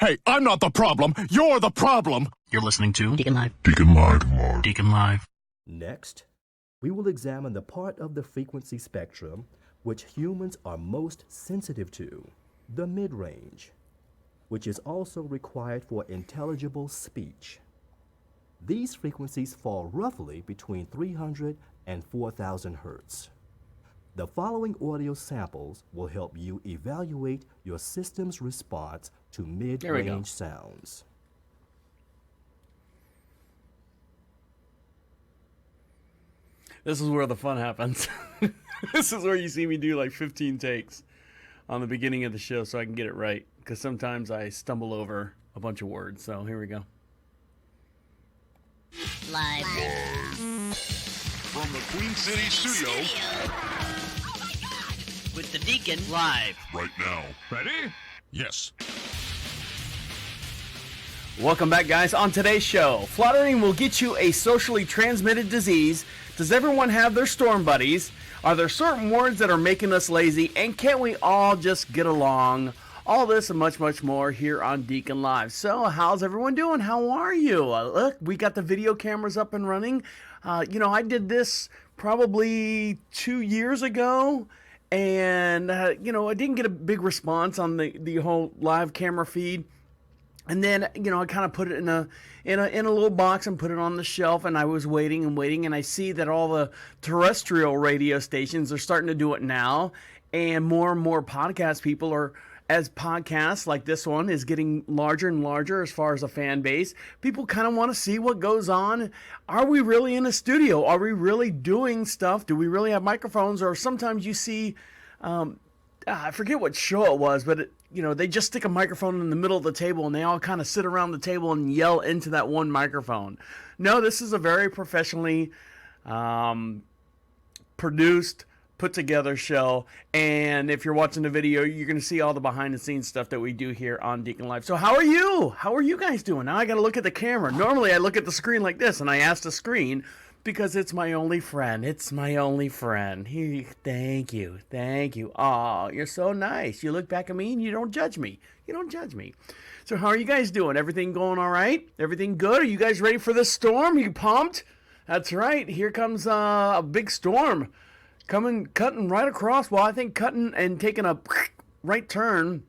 Hey, I'm not the problem. You're the problem. You're listening to DeaconLive. DeaconLive. DeaconLive. Next, we will examine the part of the frequency spectrum which humans are most sensitive to, the mid-range, which is also required for intelligible speech. These frequencies fall roughly between 300 and 4,000 hertz. The following audio samples will help you evaluate your system's response to mid-range sounds. This is where the fun happens. This is where you see me do like 15 takes on the beginning of the show so I can get it right, because sometimes I stumble over a bunch of words. So here we go. Live. From the Queen City studio. With the Deacon live. Right now. Ready? Yes. Welcome back, guys. On today's show, fluttering will get you a socially transmitted disease. Does everyone have their storm buddies? Are there certain words that are making us lazy? And can't we all just get along? All this and much, much more here on Deacon Live. So, how's everyone doing? How are you? Look, we got the video cameras up and running. I did this probably 2 years ago. And, I didn't get a big response on the whole live camera feed. And then, I kind of put it in a little box and put it on the shelf, and I was waiting, and I see that all the terrestrial radio stations are starting to do it now, and more podcast people are, as podcasts like this one is getting larger and larger as far as a fan base, people kind of want to see what goes on. Are we really in a studio? Are we really doing stuff? Do we really have microphones? Or sometimes you see, I forget what show it was, but they just stick a microphone in the middle of the table and they all kind of sit around the table and yell into that one microphone. No, this is a very professionally produced, put together show. And if you're watching the video, you're going to see all the behind the scenes stuff that we do here on Deacon Live. So how are you? How are you guys doing? Now I got to look at the camera. Normally I look at the screen like this and I ask the screen, because it's my only friend. It's my only friend. Thank you. Oh, you're so nice. You look back at me and you don't judge me. So how are you guys doing? Everything going all right? Everything good? Are you guys ready for this storm? Are you pumped? That's right. Here comes a big storm cutting right across. Well, I think cutting and taking a right turn.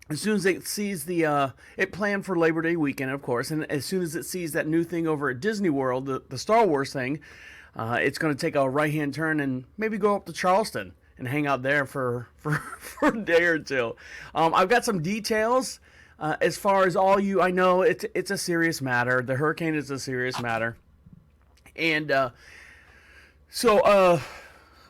As soon as it sees it planned for Labor Day weekend, of course, and as soon as it sees that new thing over at Disney World, the Star Wars thing, it's going to take a right-hand turn and maybe go up to Charleston and hang out there for a day or two. I've got some details as far as all you. I know it's a serious matter. The hurricane is a serious matter, and so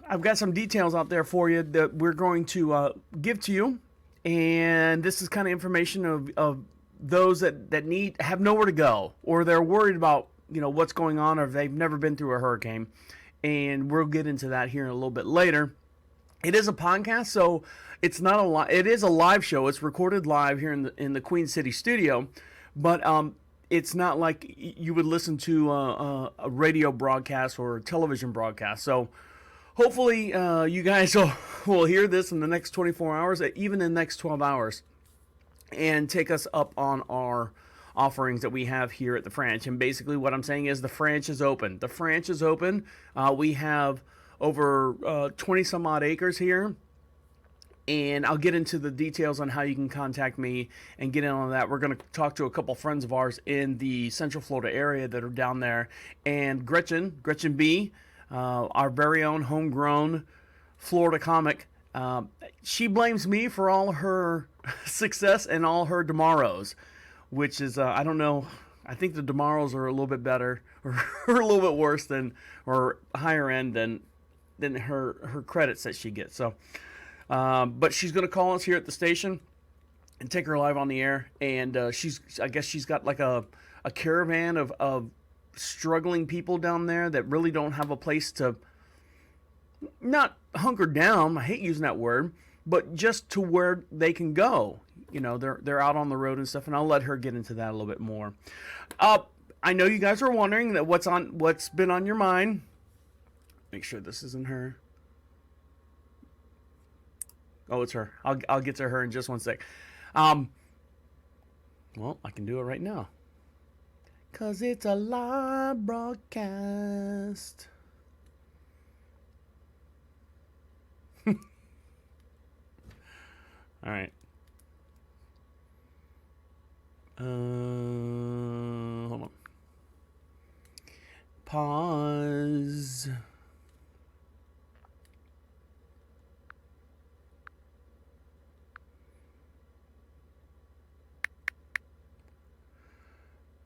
I've got some details out there for you that we're going to give to you. And this is kind of information of those that have nowhere to go, or they're worried about what's going on, or they've never been through a hurricane. And we'll get into that here in a little bit later. It is a podcast, so it's not it is a live show. It's recorded live here in the Queen City studio, but it's not like you would listen to a radio broadcast or a television broadcast. So hopefully you guys will hear this in the next 24 hours, even in the next 12 hours, and take us up on our offerings that we have here at the Franch. And basically what I'm saying is the Franch is open. The Franch is open. We have over 20 some odd acres here. And I'll get into the details on how you can contact me and get in on that. We're going to talk to a couple friends of ours in the Central Florida area that are down there. And Gretchen B., our very own homegrown Florida comic, she blames me for all her success and all her tomorrows, which is, I don't know, I think the tomorrows are a little bit better or a little bit worse than, or higher end than her credits that she gets. So, but she's going to call us here at the station and take her live on the air. And I guess she's got like a caravan of struggling people down there that really don't have a place to, not hunker down, I hate using that word, but just to where they can go. They're out on the road and stuff, and I'll let her get into that a little bit more. I know you guys are wondering that what's been on your mind. Make sure this isn't her. Oh, it's her. I'll get to her in just one sec. Well, I can do it right now. Because it's a live broadcast. All right. Hold on. Pause.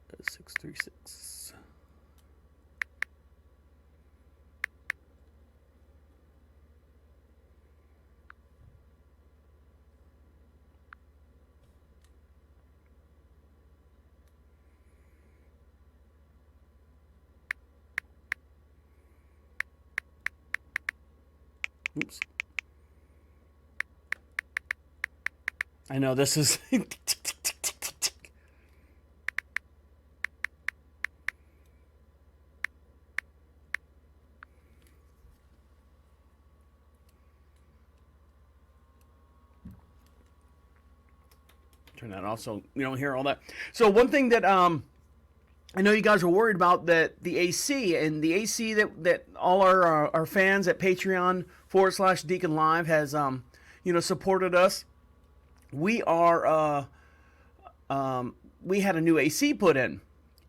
That's 636. Oops. I know this is turn that off so you don't hear all that. So one thing that I know you guys are worried about that the AC that all our fans at Patreon/DeaconLive has supported us. We are we had a new AC put in,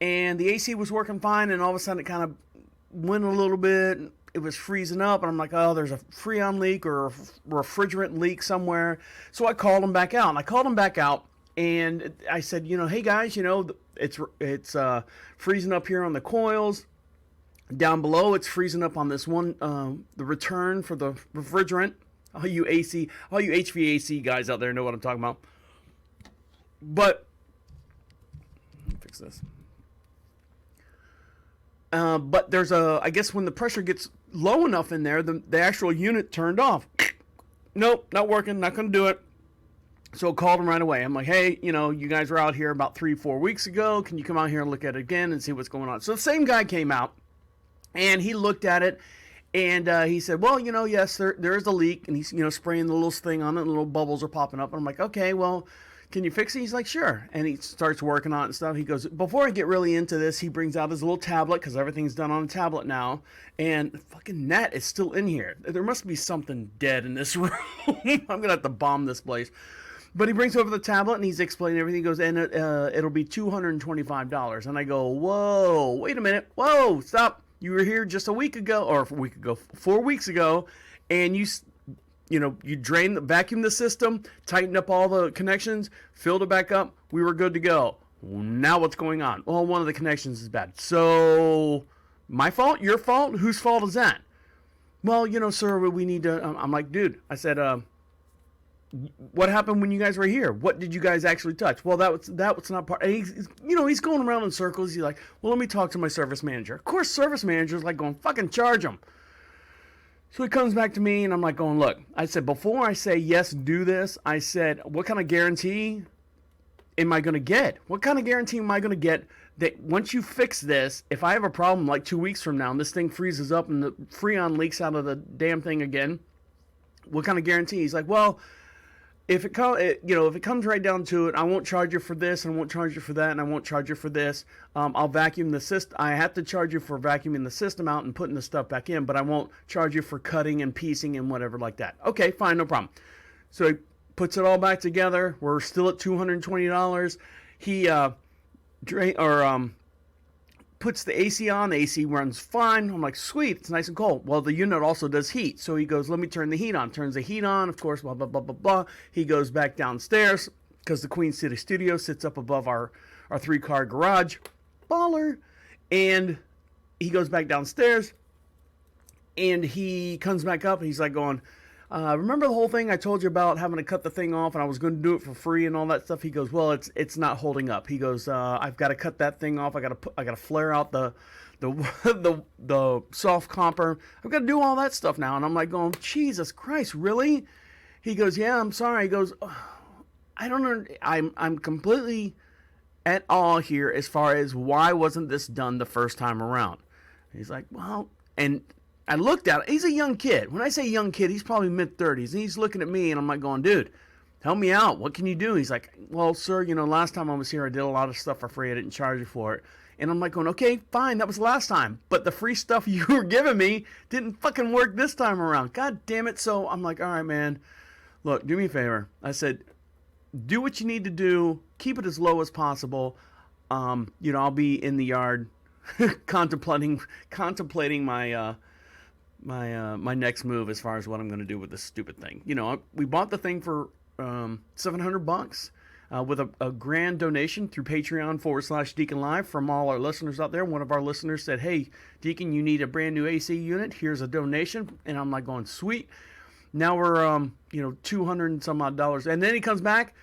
and the AC was working fine, and all of a sudden it kind of went a little bit. It was freezing up, and I'm like, oh, there's a freon leak or a refrigerant leak somewhere. So I called them back out, and I said, hey guys, it's freezing up here on the coils. Down below, it's freezing up on this one, the return for the refrigerant. All you HVAC guys out there know what I'm talking about. But let me fix this. But there's I guess when the pressure gets low enough in there, the actual unit turned off. Nope, not working, not going to do it. So I called him right away. I'm like, hey, you guys were out here about 3-4 weeks ago. Can you come out here and look at it again and see what's going on? So the same guy came out, and he looked at it, and he said, well, yes, there is a leak. And he's, spraying the little thing on it, and little bubbles are popping up. And I'm like, okay, well, can you fix it? He's like, sure. And he starts working on it and stuff. He goes, before I get really into this, he brings out his little tablet, because everything's done on a tablet now. And the fucking net is still in here. There must be something dead in this room. I'm going to have to bomb this place. But he brings over the tablet, and he's explaining everything. He goes, and it'll be $225. And I go, whoa, wait a minute. Whoa, stop. You were here just 4 weeks ago, and you vacuumed the system, tightened up all the connections, filled it back up. We were good to go. Now what's going on? Well, one of the connections is bad. So, my fault? Your fault? Whose fault is that? Well, sir, we need to... I'm like, dude, I said, what happened when you guys were here? What did you guys actually touch? Well, that was not part. And he's going around in circles. He's like, well, let me talk to my service manager. Of course, service manager's like going, fucking charge him. So he comes back to me, and I'm like going, look, I said, before I say yes, do this, I said, what kind of guarantee am I going to get? What kind of guarantee am I going to get that once you fix this, if I have a problem like 2 weeks from now and this thing freezes up and the freon leaks out of the damn thing again, what kind of guarantee? He's like, well, if it comes right down to it, I won't charge you for this, and I won't charge you for that, and I won't charge you for this. I'll vacuum the system. I have to charge you for vacuuming the system out and putting the stuff back in, but I won't charge you for cutting and piecing and whatever like that. Okay, fine, no problem. So he puts it all back together. We're still at $220. He puts the AC on. The AC runs fine. I'm like, sweet, it's nice and cold. Well, the unit also does heat. So he goes, let me turn the heat on. Turns the heat on, of course, blah, blah, blah, blah, blah. He goes back downstairs because the Queen City studio sits up above our 3-car garage. Baller. And he goes back downstairs, and he comes back up, and he's like going, remember the whole thing I told you about having to cut the thing off and I was going to do it for free and all that stuff? He goes, well, it's not holding up. He goes, I've got to cut that thing off. I got to flare out the soft copper. I've got to do all that stuff now. And I'm like going, Jesus Christ, really? He goes, yeah, I'm sorry. He goes, I don't know. I'm completely at awe here as far as why wasn't this done the first time around? He's like, well, and I looked at him. He's a young kid. When I say young kid, he's probably mid-30s. And he's looking at me, and I'm like going, dude, help me out. What can you do? He's like, well, sir, last time I was here, I did a lot of stuff for free. I didn't charge you for it. And I'm like going, okay, fine. That was the last time. But the free stuff you were giving me didn't fucking work this time around. God damn it. So I'm like, all right, man, look, do me a favor. I said, do what you need to do. Keep it as low as possible. I'll be in the yard contemplating my my next move as far as what I'm going to do with this stupid thing. We bought the thing for $700 with a grand donation through Patreon/DeaconLive from all our listeners out there. One of our listeners said, hey, Deacon, you need a brand new AC unit. Here's a donation. And I'm like going, sweet. Now we're, $200 and some odd dollars. And then he comes back.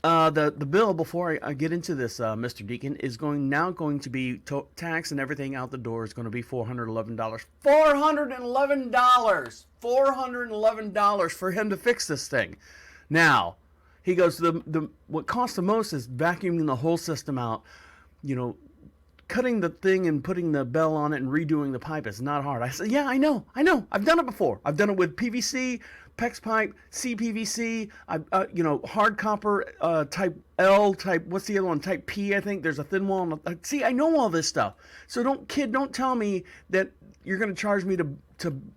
The bill, before I get into this, Mr. Deacon, is going to be tax and everything out the door is going to be $411. $411! $411 for him to fix this thing. Now, he goes, what costs the most is vacuuming the whole system out. Cutting the thing and putting the bell on it and redoing the pipe is not hard. I said, yeah, I know. I've done it before. I've done it with PVC, PEX pipe, CPVC, hard copper, type L, what's the other one? Type P, I think. There's a thin wall. See, I know all this stuff. So don't tell me that you're going to charge me to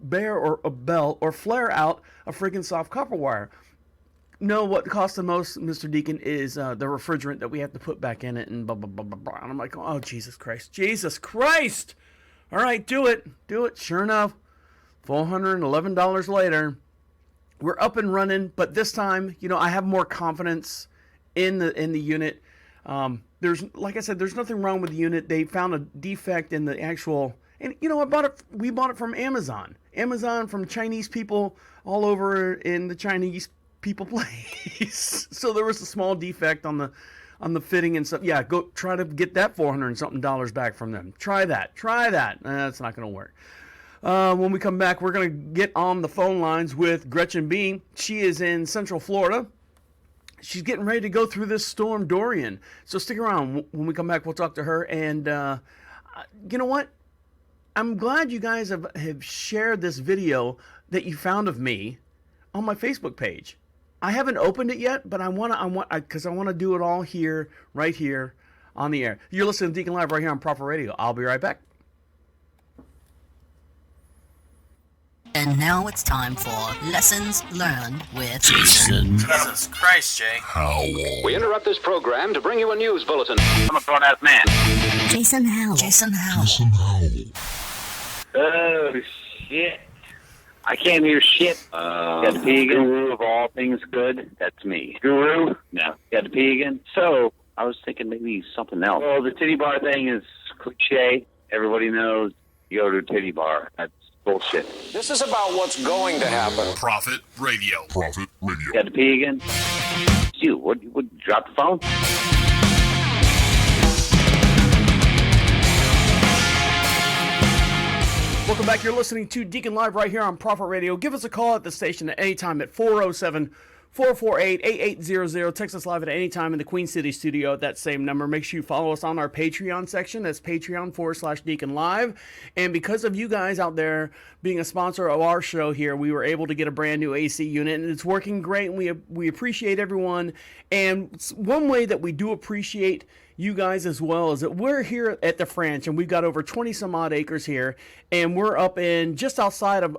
bear or a belt or flare out a freaking soft copper wire. No, what costs the most, Mr. Deacon, is the refrigerant that we have to put back in it and blah, blah, blah, blah, blah. And I'm like, oh, Jesus Christ. Jesus Christ! All right, do it. Sure enough, $411 later, we're up and running. But this time, I have more confidence in the unit. Like I said, there's nothing wrong with the unit. They found a defect in the actual... And, we bought it from Amazon. Amazon from Chinese people all over in the Chinese people place. So there was a small defect on the fitting and stuff. Yeah, go try to get that $400 and something back from them. Try that. That's not going to work. When we come back, we're going to get on the phone lines with Gretchen B. She is in Central Florida. She's getting ready to go through this storm Dorian. So stick around. When we come back, we'll talk to her. And you know what? I'm glad you guys have shared this video that you found of me on my Facebook page. I haven't opened it yet, but I want to do it all here, right here, on the air. You're listening to Deacon Live right here on Proper Radio. I'll be right back. And now it's time for Lessons Learned with Jason. Jesus Christ, Jay. We interrupt this program to bring you a news bulletin. I'm a grown-ass man. Jason Howell. Oh, shit. I can't hear shit. Got to pee again. Guru of all things good. That's me. Guru? No. Got to pee again. So, I was thinking maybe something else. Well, the titty bar thing is cliche. Everybody knows you go to a titty bar. That's bullshit. This is about what's going to happen. Prophet Radio. Got to pee again? You, what drop the phone? Welcome back. You're listening to Deacon Live right here on Prophet Radio. Give us a call at the station at any time at 407-448-8800. Text us live at any time in the Queen City studio at that same number. Make sure you follow us on our Patreon section. That's Patreon/Deacon Live. And because of you guys out there being a sponsor of our show here, we were able to get a brand new AC unit, and it's working great. And we appreciate everyone. And one way that we do appreciate you guys as well is that we're here at the Franch, and we've got over 20 some odd acres here, and we're up in just outside of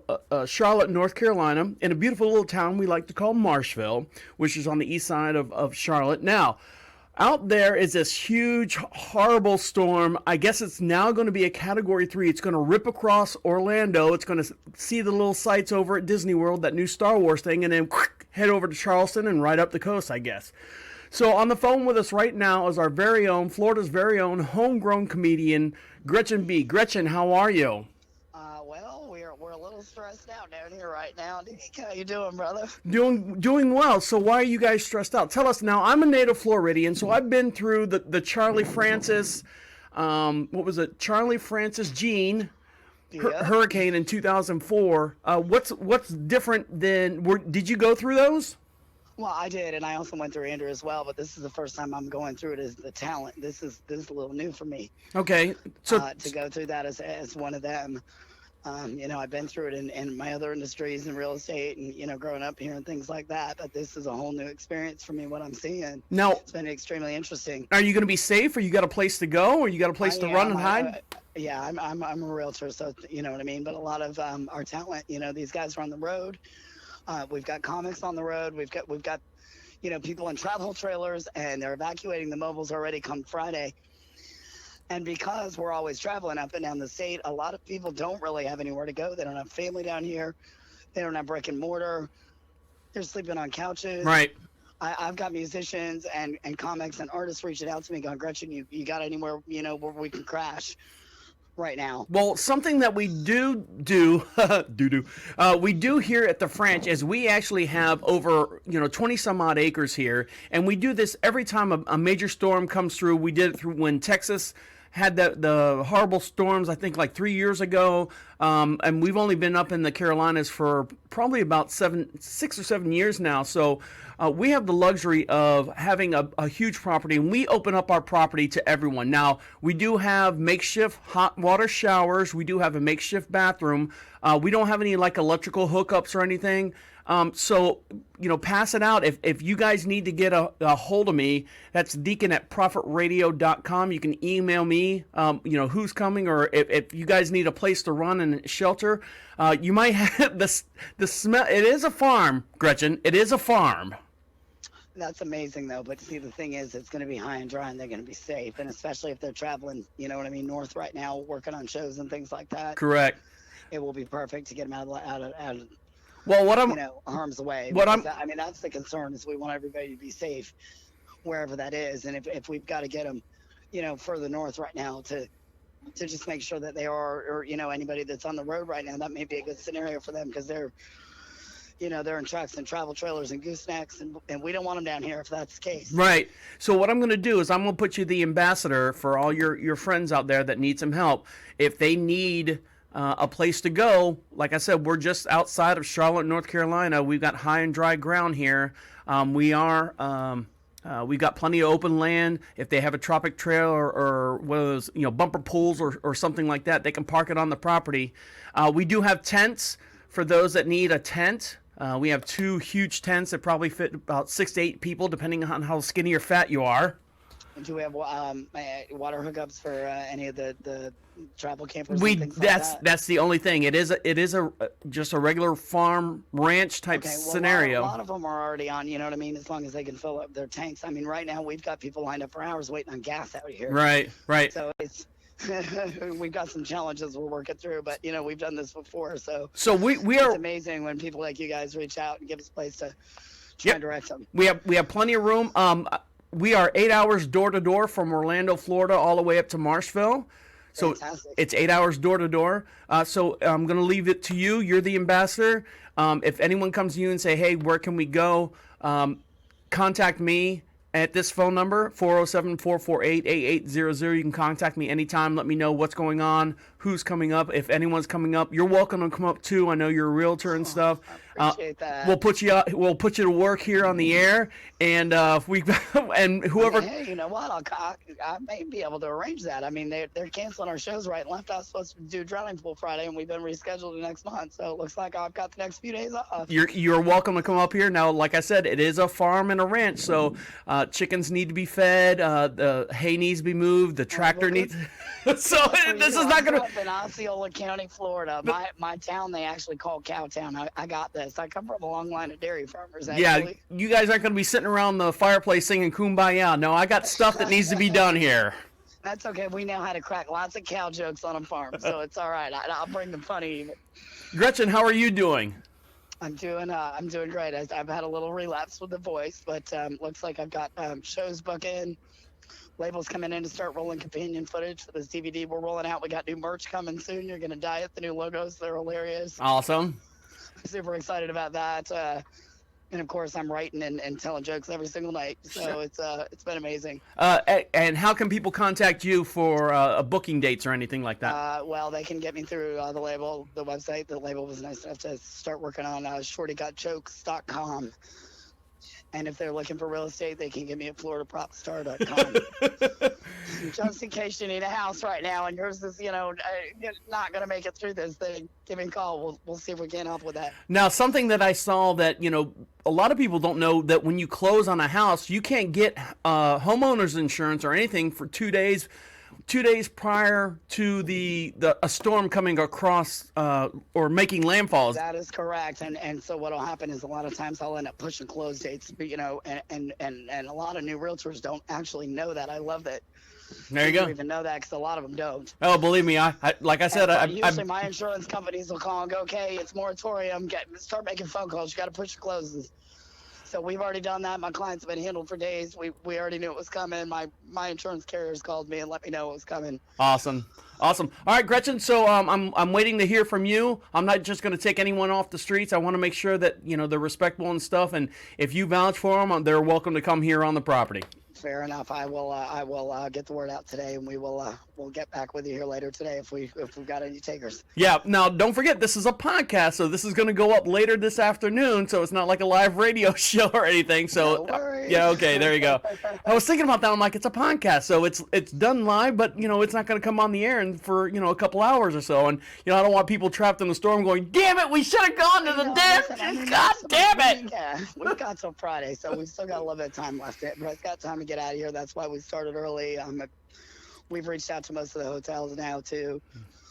Charlotte, North Carolina, in a beautiful little town we like to call Marshville, which is on the east side of Charlotte. Now, out there is this huge, horrible storm. I guess it's now going to be a Category 3. It's going to rip across Orlando. It's going to see the little sights over at Disney World, that new Star Wars thing, and then head over to Charleston and right up the coast, I guess. So on the phone with us right now is our very own, Florida's very own, homegrown comedian, Gretchen B. Gretchen, how are you? Well, we're a little stressed out down here right now. How you doing, brother? Doing well. So why are you guys stressed out? Tell us now. I'm a native Floridian, so I've been through the Charlie Francis, Charlie Francis Jean hurricane in 2004. What's different than? Did you go through those? Well, I did, and I also went through Andrew as well. But this is the first time I'm going through it as the talent. This is a little new for me. Okay, so to go through that as one of them. I've been through it in my other industries in real estate and, growing up here and things like that. But this is a whole new experience for me, what I'm seeing. Now, It's been extremely interesting. are you going to be safe, or you got a place to go, or you got a place to run and hide? I'm a realtor, so you know what I mean. But a lot of our talent, these guys are on the road. We've got comics on the road. We've got people in travel trailers, and they're evacuating the mobiles already come Friday. And because we're always traveling up and down the state, a lot of people don't really have anywhere to go. They don't have family down here. They don't have brick and mortar. They're sleeping on couches. Right. I've got musicians and comics and artists reaching out to me going, Gretchen, you got anywhere, where we can crash right now? Well, something that we do we do here at the French is we actually have over 20 some odd acres here, and we do this every time a major storm comes through. We did it through when Texas had the horrible storms, I think like 3 years ago, and we've only been up in the Carolinas for probably about 6 or 7 years now. So we have the luxury of having a huge property, and we open up our property to everyone. Now, we do have makeshift hot water showers. We do have a makeshift bathroom. We don't have any like electrical hookups or anything. So, pass it out. If you guys need to get a hold of me, that's deacon@profitradio.com. You can email me, who's coming, or if you guys need a place to run and shelter. You might have the smell. It is a farm, Gretchen. It is a farm. That's amazing, though. But see, the thing is, it's going to be high and dry, and they're going to be safe. And especially if they're traveling, north right now, working on shows and things like that. Correct. It will be perfect to get them out of well, what I'm harm's way. That's the concern, is we want everybody to be safe wherever that is. And if we've got to get them, further north right now to just make sure that they are, or anybody that's on the road right now, that may be a good scenario for them, because they're in trucks and travel trailers and goosenecks, and we don't want them down here if that's the case. Right. So what I'm going to do is I'm going to put you the ambassador for all your friends out there that need some help. If they need a place to go, like I said, we're just outside of Charlotte, North Carolina. We've got high and dry ground here. We've got plenty of open land. If they have a tropic trail or one of those bumper pools or something like that, they can park it on the property. We do have tents for those that need a tent. We have 2 huge tents that probably fit about 6 to 8 people, depending on how skinny or fat you are. Do we have water hookups for any of the travel campers? And things like that? That's the only thing. It is just a regular farm ranch type scenario. A lot of them are already on. You know what I mean? As long as they can fill up their tanks. I mean, right now we've got people lined up for hours waiting on gas out here. Right. So it's we've got some challenges we're working through, but we've done this before, so we are. It's amazing when people like you guys reach out and give us a place to try and direct them. We have plenty of room. We are 8 hours door to door from Orlando, Florida, all the way up to Marshville. So Fantastic. It's 8 hours door to door. So I'm going to leave it to you. You're the ambassador. If anyone comes to you and say, hey, where can we go? Contact me at this phone number, 407-448-8800. You can contact me anytime. Let me know what's going on, who's coming up. If anyone's coming up, you're welcome to come up too. I know you're a realtor and stuff. I appreciate that. We'll put you to work here on the air, and whoever. Hey, you know what? I may be able to arrange that. I mean, they're canceling our shows right and left. I was supposed to do Drowning Pool Friday, and we've been rescheduled to next month. So it looks like I've got the next few days off. You're welcome to come up here. Now, like I said, it is a farm and a ranch, so chickens need to be fed. The hay needs to be moved. The tractor needs. So this is not going to. In Osceola County, Florida, my town they actually call Cowtown. I got this. I come from a long line of dairy farmers. Actually. Yeah, you guys aren't going to be sitting around the fireplace singing "Kumbaya." No, I got stuff that needs to be done here. That's okay. We know how to crack lots of cow jokes on a farm, so it's all right. I'll bring the funny. Gretchen, how are you doing? I'm doing great. I've had a little relapse with the voice, but looks like I've got shows booking. Labels coming in to start rolling companion footage for this DVD we're rolling out. We got new merch coming soon. You're gonna die at the new logos. They're hilarious. Awesome. Super excited about that. And of course, I'm writing and telling jokes every single night. So it's been amazing. And how can people contact you for booking dates or anything like that? Well, they can get me through the label, the website. The label was nice enough to start working on shortygotjokes.com. And if they're looking for real estate, they can get me at floridapropstar.com. Just in case you need a house right now and yours is, not going to make it through this thing, give me a call. We'll see if we can help with that. Now, something that I saw that, a lot of people don't know that when you close on a house, you can't get homeowners insurance or anything for 2 days. 2 days prior to a storm coming across or making landfalls. That is correct, and so what'll happen is a lot of times I'll end up pushing close dates, but, and a lot of new realtors don't actually know that. I love that. There you go. Don't even know that because a lot of them don't. Oh, believe me, I like I said, usually my insurance companies will call and go, okay, it's moratorium. Start making phone calls. You got to push the closes. So we've already done that. My clients have been handled for days. We already knew it was coming. My insurance carriers called me and let me know it was coming. Awesome. All right, Gretchen. So I'm waiting to hear from you. I'm not just going to take anyone off the streets. I want to make sure that they're respectful and stuff. And if you vouch for them, they're welcome to come here on the property. Fair enough. I will get the word out today, and we'll get back with you here later today if we've got any takers. Yeah. Now, don't forget, this is a podcast, so this is going to go up later this afternoon. So it's not like a live radio show or anything. So no worries. Yeah. Okay. There you go. I was thinking about that. I'm like, it's a podcast, so it's done live, but it's not going to come on the air for a couple hours or so. And I don't want people trapped in the storm going, damn it, we should have gone to the damn. God damn it. Yeah, we've got till Friday, so we've still got a little bit of time left. But it's got time to get out of here. That's why we started early. We've reached out to most of the hotels now too.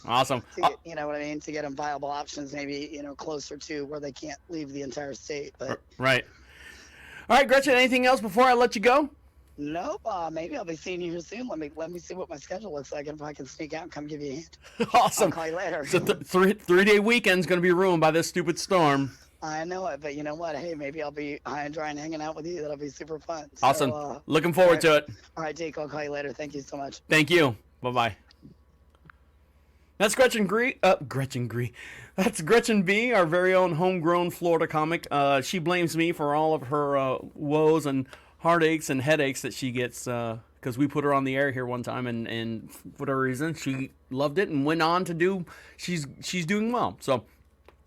Awesome. You know what I mean? To get them viable options, maybe closer to where they can't leave the entire state. But right. All right, Gretchen. Anything else before I let you go? Nope. Maybe I'll be seeing you here soon. Let me see what my schedule looks like, and if I can sneak out and come give you a hand. Awesome. I'll call you later. So 3-day weekend's going to be ruined by this stupid storm. I know it, but you know what? Hey, maybe I'll be high and dry and hanging out with you. That'll be super fun. Awesome. So, looking forward to it. All right, Jake. I'll call you later. Thank you so much. Thank you. Bye-bye. That's Gretchen Gree. That's Gretchen B., our very own homegrown Florida comic. She blames me for all of her woes and heartaches and headaches that she gets because we put her on the air here one time, and for whatever reason, she loved it and went on to do. She's doing well. So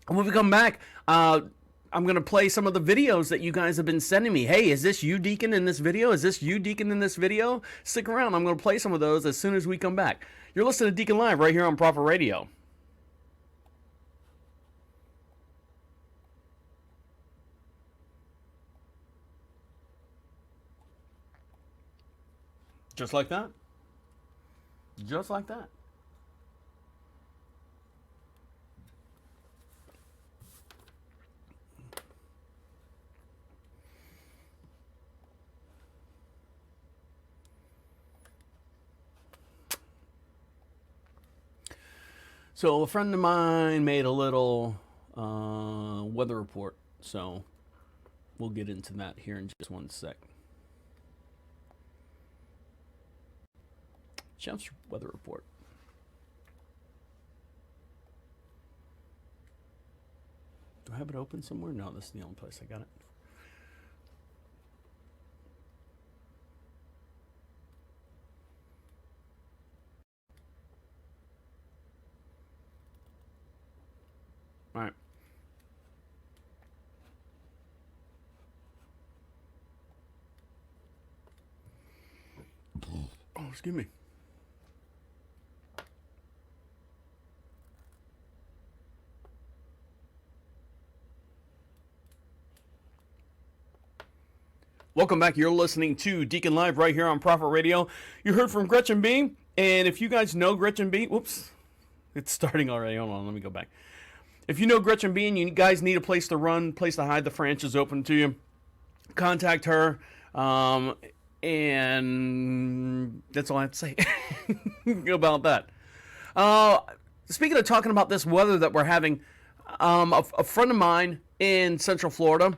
when we come back, I'm going to play some of the videos that you guys have been sending me. Hey, is this you, Deacon, in this video? Is this you, Deacon, in this video? Stick around. I'm going to play some of those as soon as we come back. You're listening to Deacon Live right here on Proper Radio. Just like that. Just like that. So a friend of mine made a little weather report, so we'll get into that here in just one sec. Jeff's weather report. Do I have it open somewhere? No, this is the only place I got it. All right. Oh, excuse me. Welcome back. You're listening to Deacon Live right here on Prophet Radio. You heard from Gretchen B. And if you guys know Gretchen B. Whoops. It's starting already. Hold on. Let me go back. If you know Gretchen B. and you guys need a place to run, place to hide, the franchise is open to you. Contact her. And that's all I have to say about that. Speaking of talking about this weather that we're having, a friend of mine in Central Florida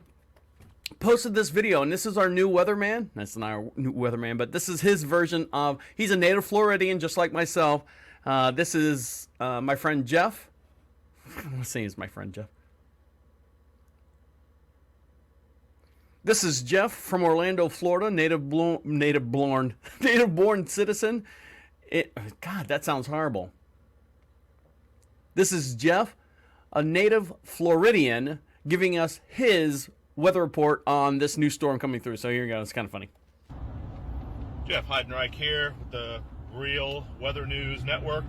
posted this video, and this is our new weatherman. That's not our new weatherman, but this is his version of, he's a native Floridian just like myself. This is my friend Jeff. I'm saying it's my friend Jeff. This is Jeff from Orlando, Florida, native-born citizen. God, that sounds horrible. This is Jeff, a native Floridian, giving us his weather report on this new storm coming through. So here you go. It's kind of funny. Jeff Heidenreich here with the Real Weather News Network,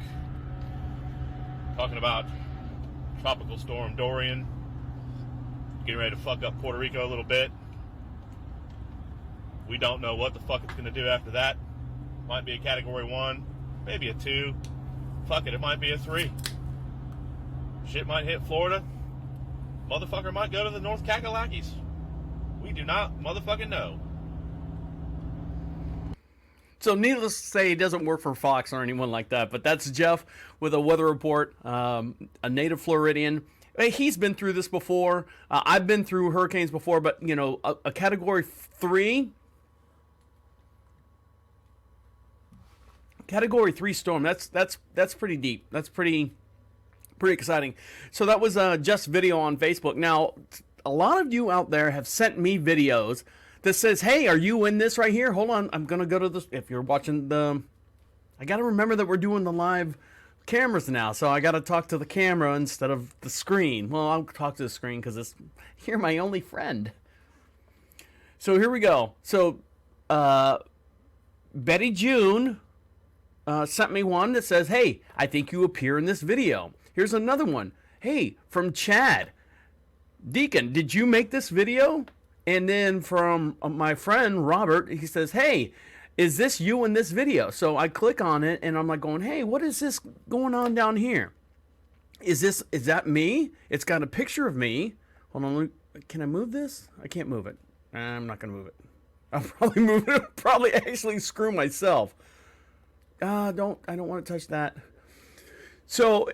talking about Tropical Storm Dorian getting ready to fuck up Puerto Rico a little bit. We don't know what the fuck it's going to do after that. Might be a Category 1, maybe a 2. Fuck it might be a 3. Shit might hit Florida. Motherfucker might go to the North Kakalakis. We do not motherfucking know. So needless to say, it doesn't work for Fox or anyone like that. But that's Jeff with a weather report, a native Floridian. He's been through this before. I've been through hurricanes before, but you know, a Category 3. Category 3 storm. That's pretty deep. That's pretty exciting. So that was just video on Facebook. Now, a lot of you out there have sent me videos that says, "Hey, are you in this right here? Hold on, I'm gonna go to this." If you're watching the, I gotta remember that we're doing the live cameras now, so I gotta talk to the camera instead of the screen. Well, I'll talk to the screen because you're my only friend. So here we go. So Betty June sent me one that says, "Hey, I think you appear in this video." Here's another one. Hey, from Chad. Deacon, did you make this video? And then from my friend Robert, he says, "Hey, is this you in this video?" So I click on it and I'm like going, "Hey, what is this going on down here? Is that me?" It's got a picture of me. Hold on, can I move this? I can't move it. I'm not gonna move it. I'll probably move it. Probably actually screw myself. I don't want to touch that. So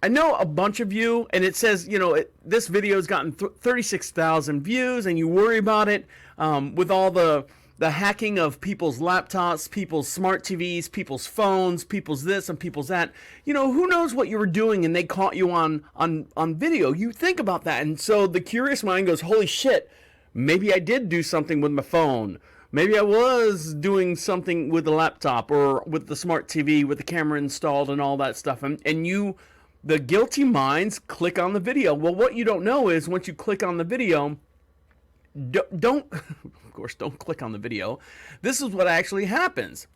I know a bunch of you, and it says, you know, this video has gotten 36,000 views, and you worry about it with all the hacking of people's laptops, people's smart TVs, people's phones, people's this and people's that. You know, who knows what you were doing, and they caught you on video. You think about that, and so the curious mind goes, "Holy shit, maybe I did do something with my phone. Maybe I was doing something with the laptop or with the smart TV with the camera installed and all that stuff." And you, the guilty minds, click on the video. Well, what you don't know is once you click on the video, don't of course, don't click on the video. This is what actually happens.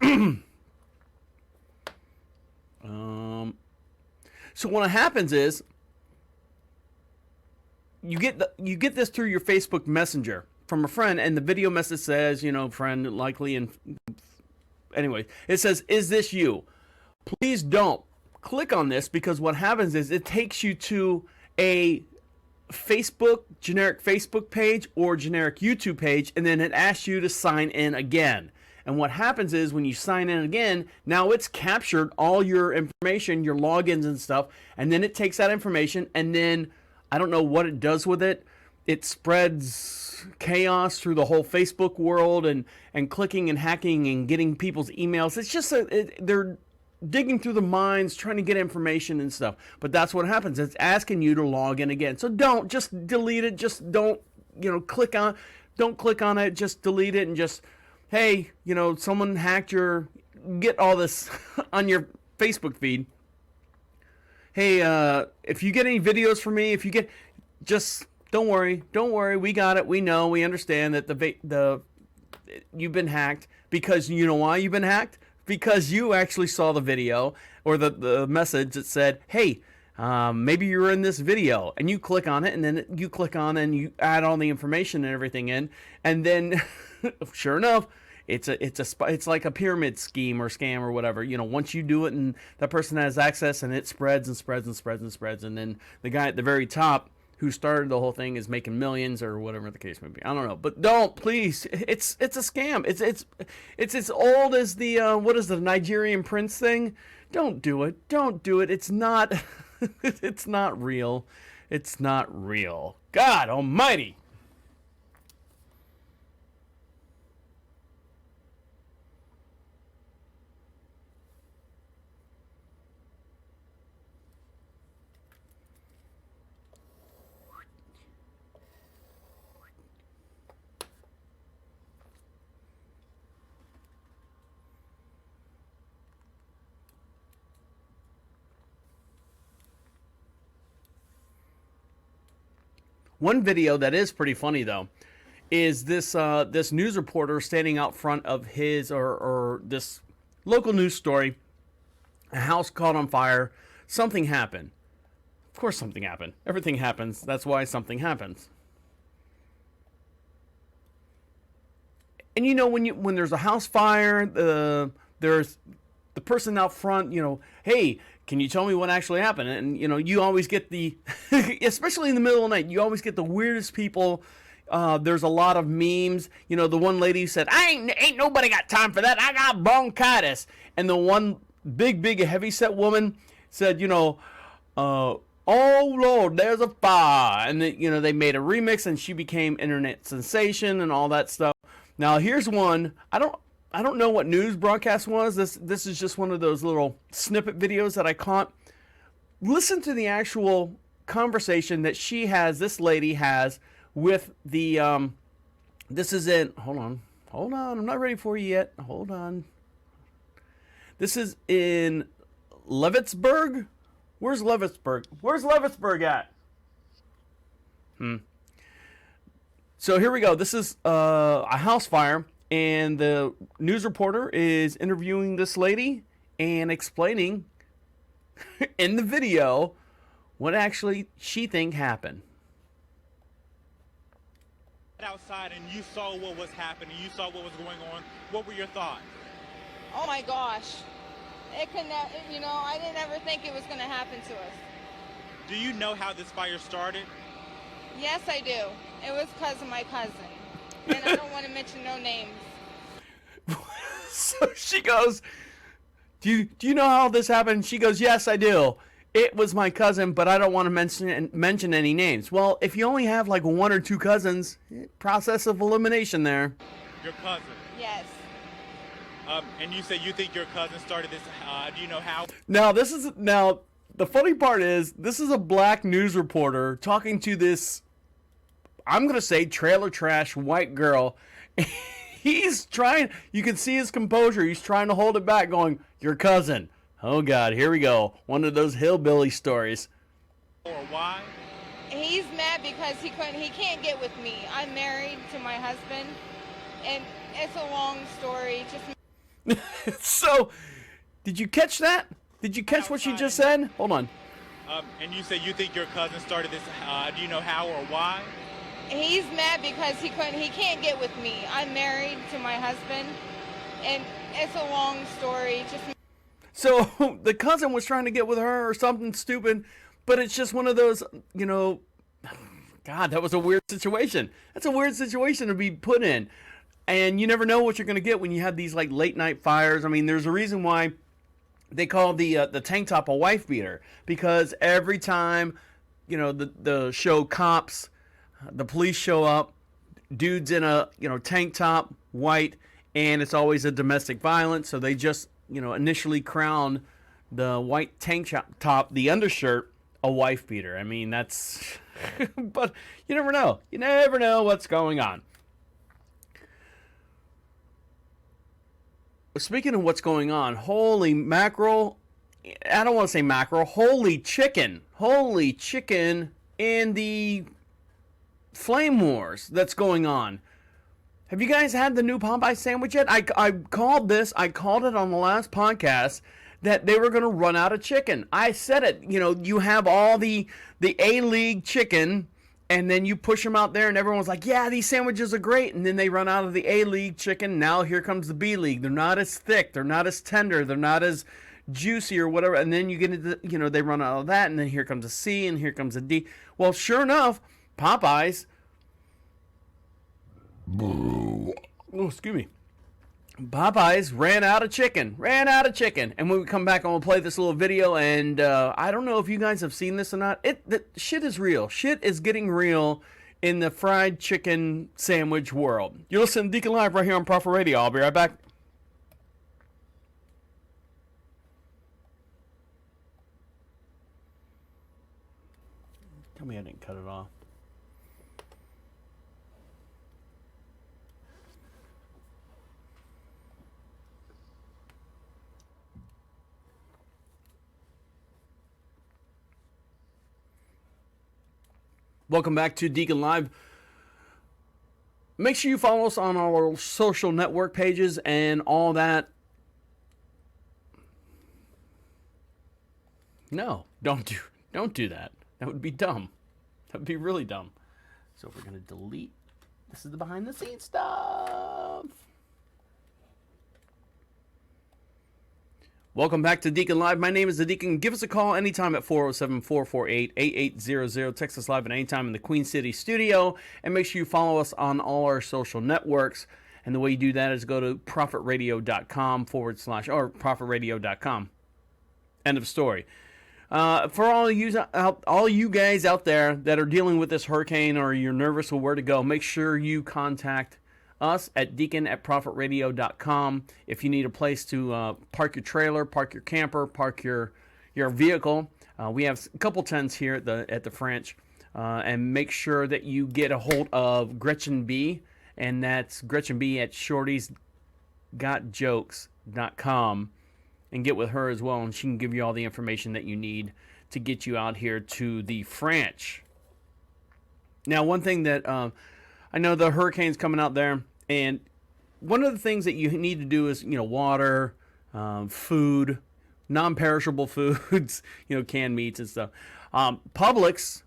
So what happens is you get this through your Facebook Messenger from a friend, and the video message says, you know, friend likely, and anyway, it says, "Is this you?" Please don't click on this, because what happens is it takes you to a generic Facebook page or generic YouTube page, and then it asks you to sign in again. And what happens is when you sign in again, now it's captured all your information, your logins and stuff, and then it takes that information, and then I don't know what it does with it. It spreads chaos through the whole Facebook world, and clicking and hacking and getting people's emails. It's just they're digging through the minds, trying to get information and stuff. But that's what happens. It's asking you to log in again. So don't just delete it. Just don't, don't click on it. Just delete it, and just, hey, someone hacked get all this on your Facebook feed. Hey, if you get any videos from me, just don't worry. We got it. We know. We understand that you've been hacked, because you know why you've been hacked? Because you actually saw the video or the message that said, "Hey, maybe you're in this video," and you click on it, and then you click on and you add all the information and everything in, and then sure enough, it's like a pyramid scheme or scam or whatever. Once you do it, and that person has access, and it spreads and spreads and spreads and spreads, and then the guy at the very top who started the whole thing is making millions or whatever the case may be. I don't know, but don't, please. It's a scam. It's as old as the what is the Nigerian prince thing? Don't do it. Don't do it. It's not. It's not real. It's not real. God Almighty. One video that is pretty funny though is this this news reporter standing out front of his or this local news story. A house caught on fire. Something happened. Of course, something happened. Everything happens. That's why something happens. And you know, when there's a house fire, there's the person out front. You know, hey, can you tell me what actually happened? And you know, you always get the, especially in the middle of the night, you always get the weirdest people. There's a lot of memes. You know, the one lady said, ain't nobody got time for that. I got bronchitis. And the one big heavyset woman said, you know, oh Lord, there's a fire. And you know, they made a remix and she became internet sensation and all that stuff. Now here's one. I don't know what news broadcast was. This is just one of those little snippet videos that I caught. Listen to the actual conversation that this lady has with the this is in hold on, I'm not ready for you yet. Hold on. This is in Levittsburg. Where's Levittsburg? Where's Levittsburg at? So here we go. This is a house fire, and the news reporter is interviewing this lady and explaining in the video what actually she think happened. Outside and you saw what was happening, you saw what was going on. What were your thoughts? Oh my gosh. It could never, you know, I didn't ever think it was going to happen to us. Do you know how this fire started? Yes, I do. It was because of my cousin. And I don't want to mention no names. So she goes, do you know how this happened? She goes, yes, I do. It was my cousin, but I don't want to mention any names. Well, if you only have like one or two cousins, process of elimination there. Your cousin? Yes. And you say you think your cousin started this. Do you know how? Now, the funny part is, this is a black news reporter talking to this, I'm going to say, trailer trash white girl. He's trying, you can see his composure. He's trying to hold it back, going, your cousin. Oh, God, here we go. One of those hillbilly stories. Or why? He's mad because he can't get with me. I'm married to my husband, and it's a long story. So, did you catch that? Did you catch what she just said? Hold on. And you say you think your cousin started this. Do you know how or why? He's mad because he can't get with me. I'm married to my husband, and it's a long story. So the cousin was trying to get with her or something stupid, but it's just one of those, you know, God, that was a weird situation. That's a weird situation to be put in. And you never know what you're going to get when you have these like late night fires. I mean, there's a reason why they call the tank top a wife beater, because every time, you know, the show Cops, the police show up, dude's in a, you know, tank top, white, and it's always a domestic violence. So they just, you know, initially crown the white tank top, the undershirt, a wife beater. I mean, that's, but you never know. You never know what's going on. Speaking of what's going on, holy mackerel, I don't want to say mackerel, holy chicken in the flame wars that's going on. Have you guys had the new Popeye sandwich yet? I called it on the last podcast that they were going to run out of chicken. I said it, you know, you have all the A-League chicken, and then you push them out there, and everyone's like, yeah, these sandwiches are great. And then they run out of the A-League chicken. Now here comes the B-League. They're not as thick. They're not as tender. They're not as juicy or whatever. And then you get into, you know, they run out of that. And then here comes a C, and here comes a D. Well, sure enough, Popeyes. Oh, excuse me. Popeyes ran out of chicken. And when we come back, I'm going to play this little video. And I don't know if you guys have seen this or not. The shit is real. Shit is getting real in the fried chicken sandwich world. You're listening to Deacon Live right here on Prophet Radio. I'll be right back. Tell me I didn't cut it off. Welcome back to Deacon Live. Make sure you follow us on our social network pages and all that. No, don't do that. That would be dumb. That would be really dumb. So we're going to delete. This is the behind the scenes stuff. Welcome back to Deacon Live. My name is the Deacon. Give us a call anytime at 407-448-8800. Text us live at any time in the Queen City studio. And make sure you follow us on all our social networks. And the way you do that is go to profitradio.com/ or profitradio.com. End of story. For all you guys out there that are dealing with this hurricane or you're nervous with where to go, make sure you contact us at deacon@profitradio.com. If you need a place to park your trailer, park your camper, park your vehicle, we have a couple tents here at the French, and make sure that you get a hold of Gretchen B, and that's Gretchen B at shortiesgotjokes.com, and get with her as well, and she can give you all the information that you need to get you out here to the French. Now, one thing that I know the hurricane's coming out there, and one of the things that you need to do is, water, food, non-perishable foods, canned meats and stuff. Publix,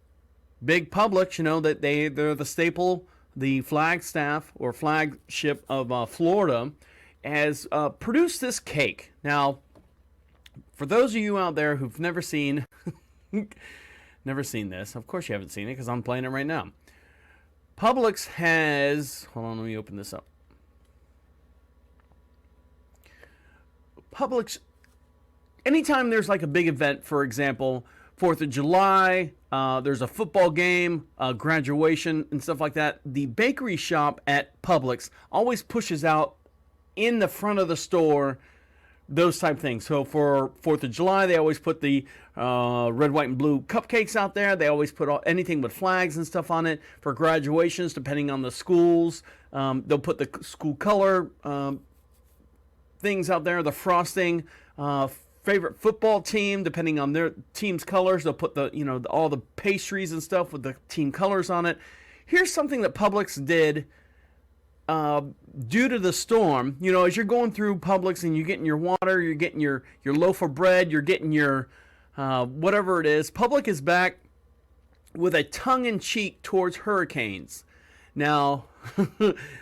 big Publix, that they're the staple, the flagstaff or flagship of Florida, has produced this cake. Now, for those of you out there who've never seen this, of course you haven't seen it because I'm playing it right now. Publix has, hold on, let me open this up. Publix, anytime there's like a big event, for example, 4th of July, there's a football game, graduation, and stuff like that, the bakery shop at Publix always pushes out in the front of the store those type of things. So for 4th of July, they always put the red, white, and blue cupcakes out there. They always put anything with flags and stuff on it. For graduations, depending on the schools, they'll put the school color things out there, the frosting. Favorite football team, depending on their team's colors, they'll put all the pastries and stuff with the team colors on it. Here's something that Publix did due to the storm. As you're going through Publix and you're getting your water, you're getting your loaf of bread, you're getting your whatever it is, Publix is back with a tongue-in-cheek towards hurricanes. Now,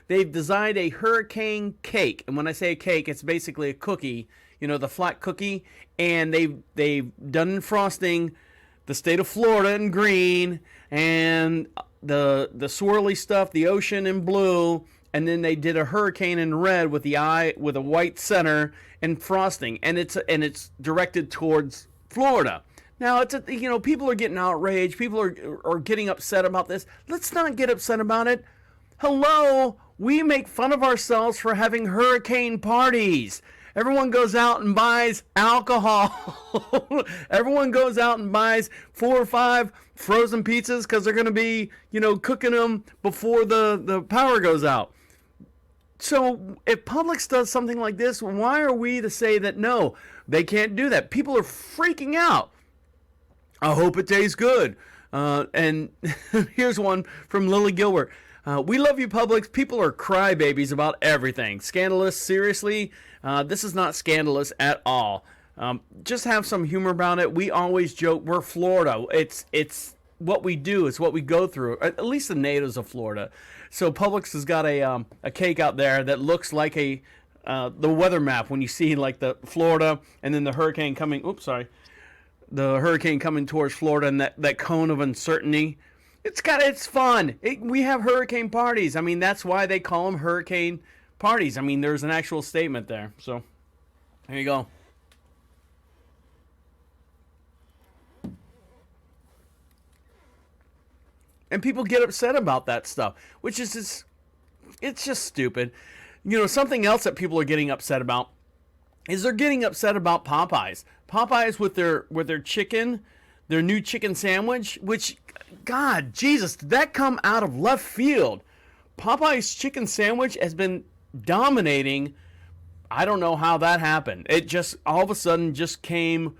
they've designed a hurricane cake, and when I say a cake, it's basically a cookie, the flat cookie, and they've done frosting the state of Florida in green, and the swirly stuff, the ocean in blue, and then they did a hurricane in red with the eye with a white center and frosting, and it's directed towards Florida. Now people are getting outraged, people are getting upset about this. Let's not get upset about it. Hello, we make fun of ourselves for having hurricane parties. Everyone goes out and buys alcohol. Everyone goes out and buys 4 or 5 frozen pizzas because they're going to be, cooking them before the power goes out. So if Publix does something like this, why are we to say that no, they can't do that? People are freaking out. I hope it tastes good. And here's one from Lily Gilbert. We love you, Publix. People are crybabies about everything. Scandalous? Seriously? This is not scandalous at all. Just have some humor about it. We always joke, we're Florida. It's what we do. It's what we go through. At least the natives of Florida. So Publix has got a cake out there that looks like the weather map when you see like the Florida and then the hurricane coming. The hurricane coming towards Florida and that cone of uncertainty. It's fun. We have hurricane parties. I mean, that's why they call them hurricane parties. I mean, there's an actual statement there. So, there you go. And people get upset about that stuff, which is it's just stupid. Something else that people are getting upset about is they're getting upset about Popeyes. Popeyes with their chicken, their new chicken sandwich, which, God, Jesus, did that come out of left field? Popeyes chicken sandwich has been dominating. I don't know how that happened. It just all of a sudden just came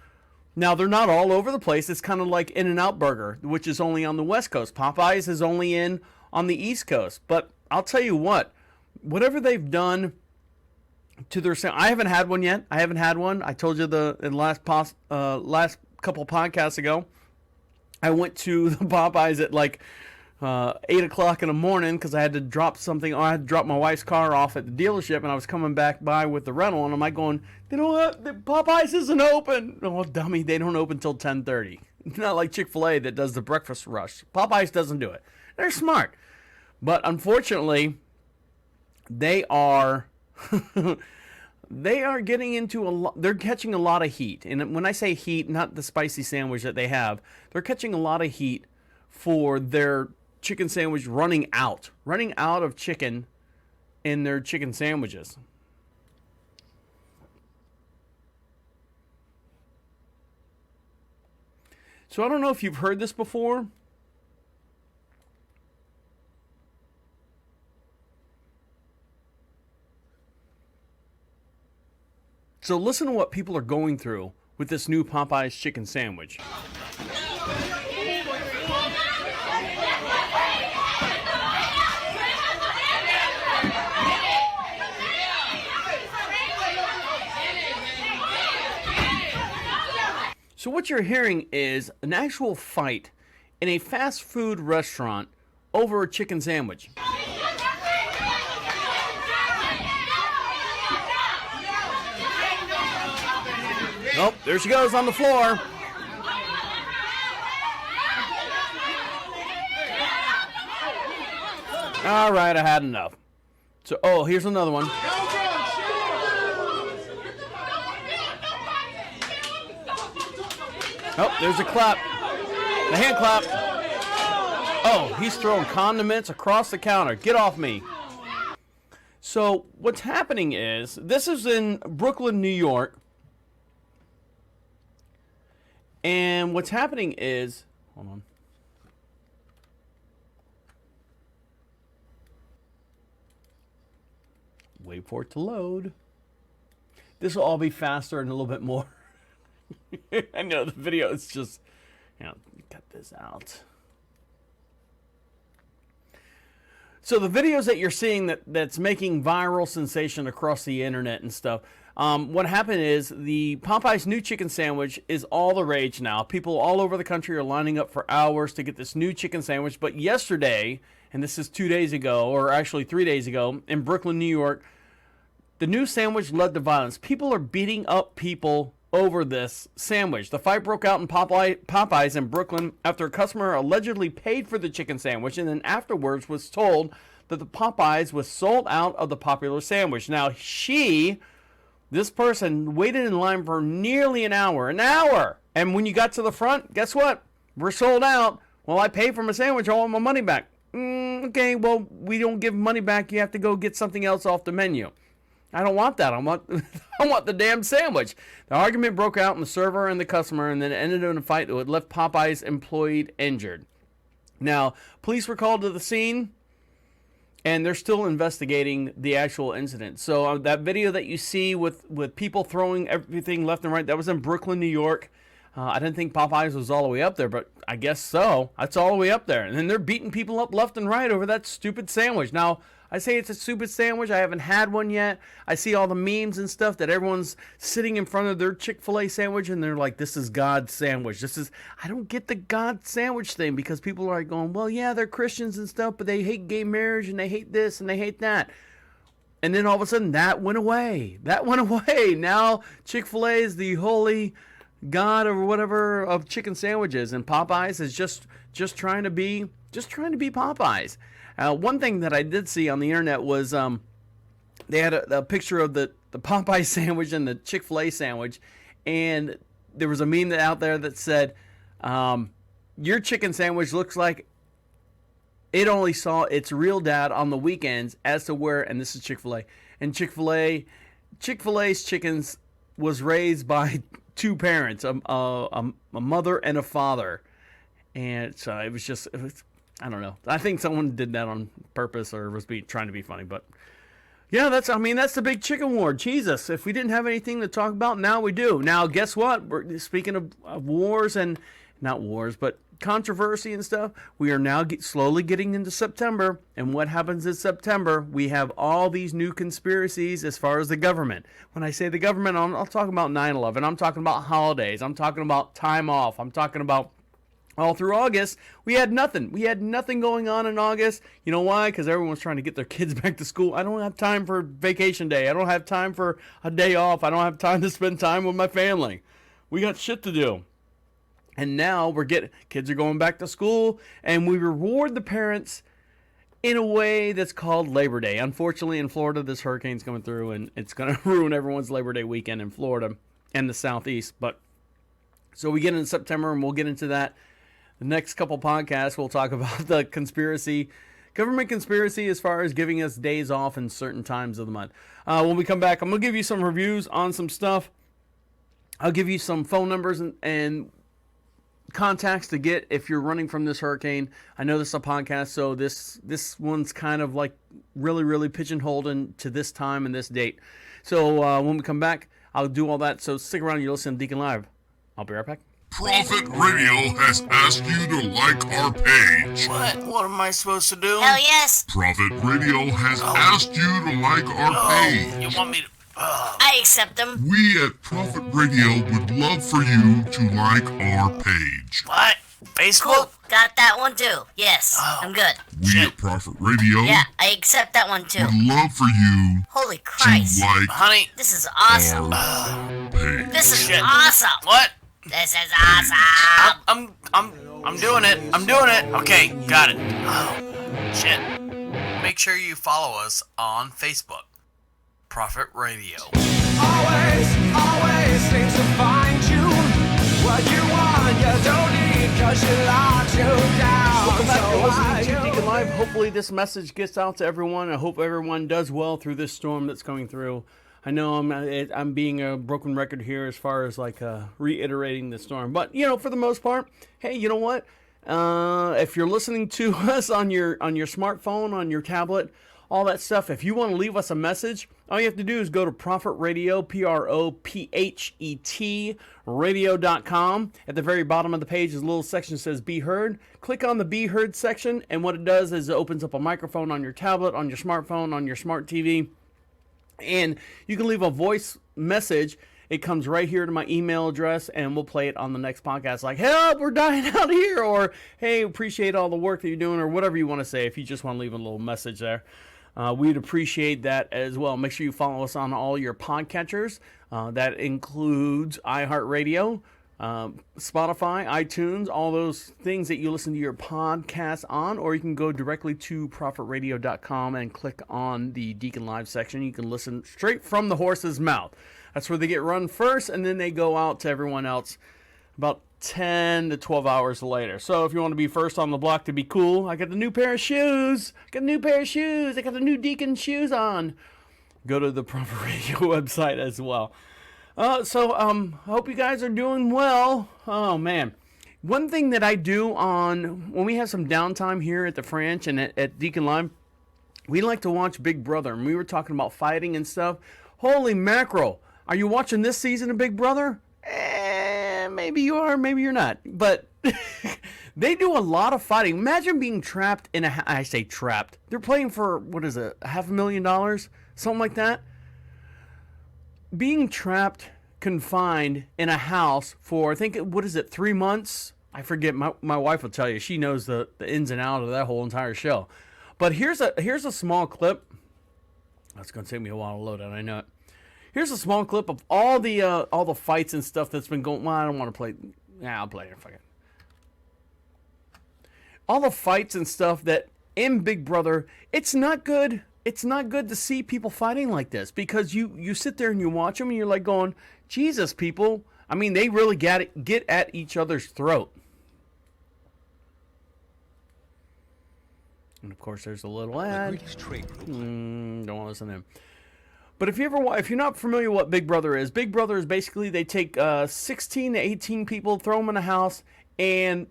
Now, they're not all over the place. It's kind of like In-N-Out Burger, which is only on the West Coast. Popeyes is only on the East Coast. But I'll tell you what, whatever they've done to their sandwich, I haven't had one yet. I haven't had one. I told you in the last couple podcasts ago, I went to the Popeyes at like 8 o'clock in the morning because I had to drop something. I had to drop my wife's car off at the dealership, and I was coming back by with the rental, and I'm like going, you know what? The Popeyes isn't open. Oh, dummy, they don't open till 10:30. Not like Chick-fil-A that does the breakfast rush. Popeyes doesn't do it. They're smart. But unfortunately, they are they are getting into a lot. They're catching a lot of heat. And when I say heat, not the spicy sandwich that they have, they're catching a lot of heat for their chicken sandwich running out of chicken in their chicken sandwiches. So I don't know if you've heard this before. So listen to what people are going through with this new Popeyes chicken sandwich. So what you're hearing is an actual fight in a fast food restaurant over a chicken sandwich. Oh, there she goes on the floor. All right, I had enough. So, oh, here's another one. Oh, there's a clap. The hand clap. Oh, he's throwing condiments across the counter. Get off me. So, what's happening is, this is in Brooklyn, New York. And what's happening is, hold on. Wait for it to load. This will all be faster and a little bit more. I know the video is just, cut this out. So the videos that you're seeing that's making viral sensation across the internet and stuff, what happened is the Popeyes new chicken sandwich is all the rage now. People all over the country are lining up for hours to get this new chicken sandwich. But yesterday, and this is 2 days ago, or actually 3 days ago, in Brooklyn, New York, the new sandwich led to violence. People are beating up people over this sandwich. The fight broke out in Popeyes in Brooklyn after a customer allegedly paid for the chicken sandwich and then afterwards was told that the Popeyes was sold out of the popular sandwich. Now, this person waited in line for nearly an hour. And when you got to the front, guess what? We're sold out. Well, I paid for my sandwich. I want my money back. Okay, well, we don't give money back. You have to go get something else off the menu. I don't want that. I want the damn sandwich. The argument broke out in the server and the customer, and then it ended in a fight that left Popeye's employee injured. Now, police were called to the scene, and they're still investigating the actual incident. So that video that you see with people throwing everything left and right, that was in Brooklyn, New York. I didn't think Popeyes was all the way up there, but I guess so. That's all the way up there. And then they're beating people up left and right over that stupid sandwich. Now, I say it's a stupid sandwich. I haven't had one yet. I see all the memes and stuff that everyone's sitting in front of their Chick-fil-A sandwich and they're like, this is God's sandwich. I don't get the God sandwich thing because people are going, well, yeah, they're Christians and stuff, but they hate gay marriage and they hate this and they hate that. And then all of a sudden that went away. Now Chick-fil-A is the holy God or whatever of chicken sandwiches, and Popeyes is just trying to be Popeyes. One thing that I did see on the internet was they had a picture of the Popeye sandwich and the Chick-fil-A sandwich, and there was a meme out there that said, your chicken sandwich looks like it only saw its real dad on the weekends as to where, and this is Chick-fil-A, and Chick-fil-A's chickens was raised by two parents, a mother and a father, and so it was I don't know. I think someone did that on purpose or was trying to be funny, but Yeah, that's the big chicken war. Jesus, if we didn't have anything to talk about, now we do. Now, guess what? Speaking of wars and not wars, but controversy and stuff, we are now slowly getting into September. And what happens in September? We have all these new conspiracies as far as the government. When I say the government, I'll talk about 9/11. I'm talking about holidays. I'm talking about time off. I'm talking about all through August, we had nothing. We had nothing going on in August. You know why? Because everyone's trying to get their kids back to school. I don't have time for vacation day. I don't have time for a day off. I don't have time to spend time with my family. We got shit to do. And now kids are going back to school, and we reward the parents in a way that's called Labor Day. Unfortunately, in Florida, this hurricane's coming through, and it's going to ruin everyone's Labor Day weekend in Florida and the Southeast. But so we get into September, and we'll get into that. The next couple podcasts, we'll talk about the government conspiracy as far as giving us days off in certain times of the month. When we come back, I'm going to give you some reviews on some stuff. I'll give you some phone numbers and contacts to get if you're running from this hurricane. I know this is a podcast, so this one's kind of like really, really pigeonholed into this time and this date. So when we come back, I'll do all that. So stick around. You're listening to Deacon Live. I'll be right back. Prophet Radio has asked you to like our page. What am I supposed to do? Hell yes. Prophet Radio has asked you to like our page. You want me to... I accept them. We at Prophet Radio would love for you to like our page. What? Facebook? Cool. Got that one too. Yes. I'm good. We at Prophet Radio Yeah, I accept that one too. would love for you Holy Christ. to like Honey. This is awesome. our page. This is awesome. What? This is awesome. I'm doing it. I'm doing it. Okay, got it. Oh, shit. Make sure you follow us on Facebook. Prophet Radio. Always seem to find you. What you want, you don't need, cause you locked you down. Welcome back. You're listening to Deacon Live. Hopefully this message gets out to everyone. I hope everyone does well through this storm that's coming through. I know I'm being a broken record here as far as like reiterating the storm. But, for the most part, hey, you know what? If you're listening to us on your smartphone, on your tablet, all that stuff, if you want to leave us a message, all you have to do is go to Prophet Radio, PROPHET, radio.com. At the very bottom of the page is a little section that says Be Heard. Click on the Be Heard section, and what it does is it opens up a microphone on your tablet, on your smartphone, on your smart TV, and you can leave a voice message. It comes right here to my email address, and we'll play it on the next podcast. Like, help, we're dying out here, or hey, appreciate all the work that you're doing, or whatever you want to say. If you just want to leave a little message there, we'd appreciate that as well. Make sure you follow us on all your podcatchers. That includes iHeartRadio, Spotify, iTunes, all those things that you listen to your podcast on, or you can go directly to prophetradio.com and click on the Deacon Live section. You can listen straight from the horse's mouth. That's where they get run first, and then they go out to everyone else about 10 to 12 hours later. So if you want to be first on the block to be cool, I got the new pair of shoes. I got the new Deacon shoes on. Go to the Prophet Radio website as well. I hope you guys are doing well. Oh, man. One thing that I do when we have some downtime here at the French and at Deacon Live, we like to watch Big Brother. And we were talking about fighting and stuff. Holy mackerel. Are you watching this season of Big Brother? Maybe you are, maybe you're not. But they do a lot of fighting. Imagine being trapped in I say trapped. They're playing for, what is it, $500,000? Something like that. Being trapped, confined in a house for, I think, 3 months? I forget. My wife will tell you. She knows the ins and outs of that whole entire show. But here's a small clip. That's going to take me a while to load it, I know it. Here's a small clip of all the fights and stuff that's been going. Well, I don't want to play. I'll play it. Fuck it. All the fights and stuff that in Big Brother, it's not good. It's not good to see people fighting like this, because you sit there and you watch them and you're like going, Jesus, people. I mean, they really get at each other's throat. And of course, there's a little ad. Don't want to listen to him. But if you're not familiar with what Big Brother is basically they take 16 to 18 people, throw them in a house, and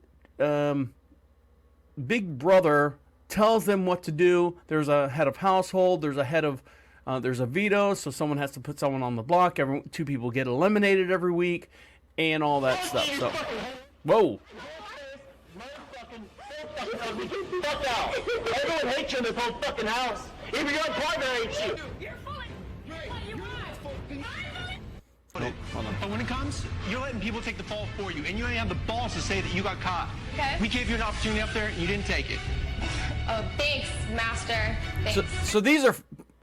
Big Brother tells them what to do. There's a head of household, there's a head of There's a veto, so someone has to put someone on the block. Two people get eliminated every week, and all that stuff. So, whoa. Fuck out. Everyone hates you in this whole fucking house. Even your partner hates you. But when it comes, you're letting people take the fall for you, and you ain't have the balls to say that you got caught. Okay. We gave you an opportunity up there, and you didn't take it. Oh, thanks, Master. Thanks. So these are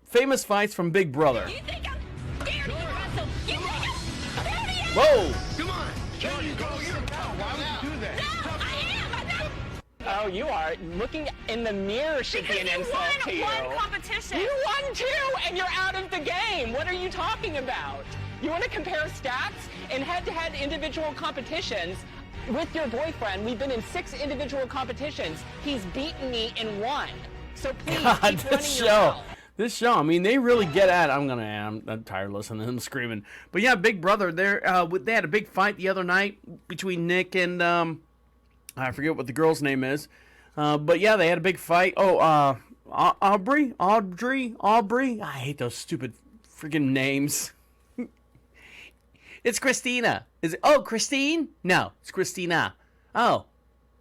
famous fights from Big Brother. You think I'm scared of you, Russell? You think I'm scared of you? Whoa! Come on. There you go. You're a pal. Why would you do that? No, I am. Oh, you are. Looking in the mirror should be an insult to you. One competition. You won too, and you're out of the game. What are you talking about? You want to compare stats in head-to-head individual competitions with your boyfriend? We've been in 6 individual competitions. He's beaten me in 1. So please God, keep running your mouth. This show, I mean, they really get at it. I'm tired of listening to him screaming. But yeah, Big Brother, they had a big fight the other night between Nick and, I forget what the girl's name is. But yeah, they had a big fight. Oh, Audrey? I hate those stupid freaking names. It's Christina. Is it? Oh, Christine? No, it's Christina. Oh,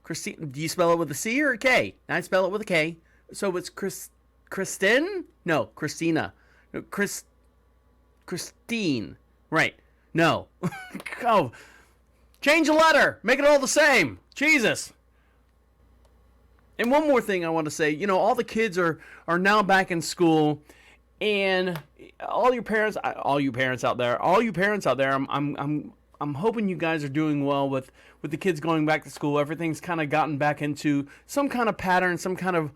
Christine. Do you spell it with a C or a K? I spell it with a K. So it's Kristen? No, Christina. No, Christine. Right. No. Oh, change the letter. Make it all the same. Jesus. And one more thing I want to say. You know, all the kids are now back in school. And all you parents out there, I'm hoping you guys are doing well with the kids going back to school. Everything's kind of gotten back into some kind of pattern, some kind of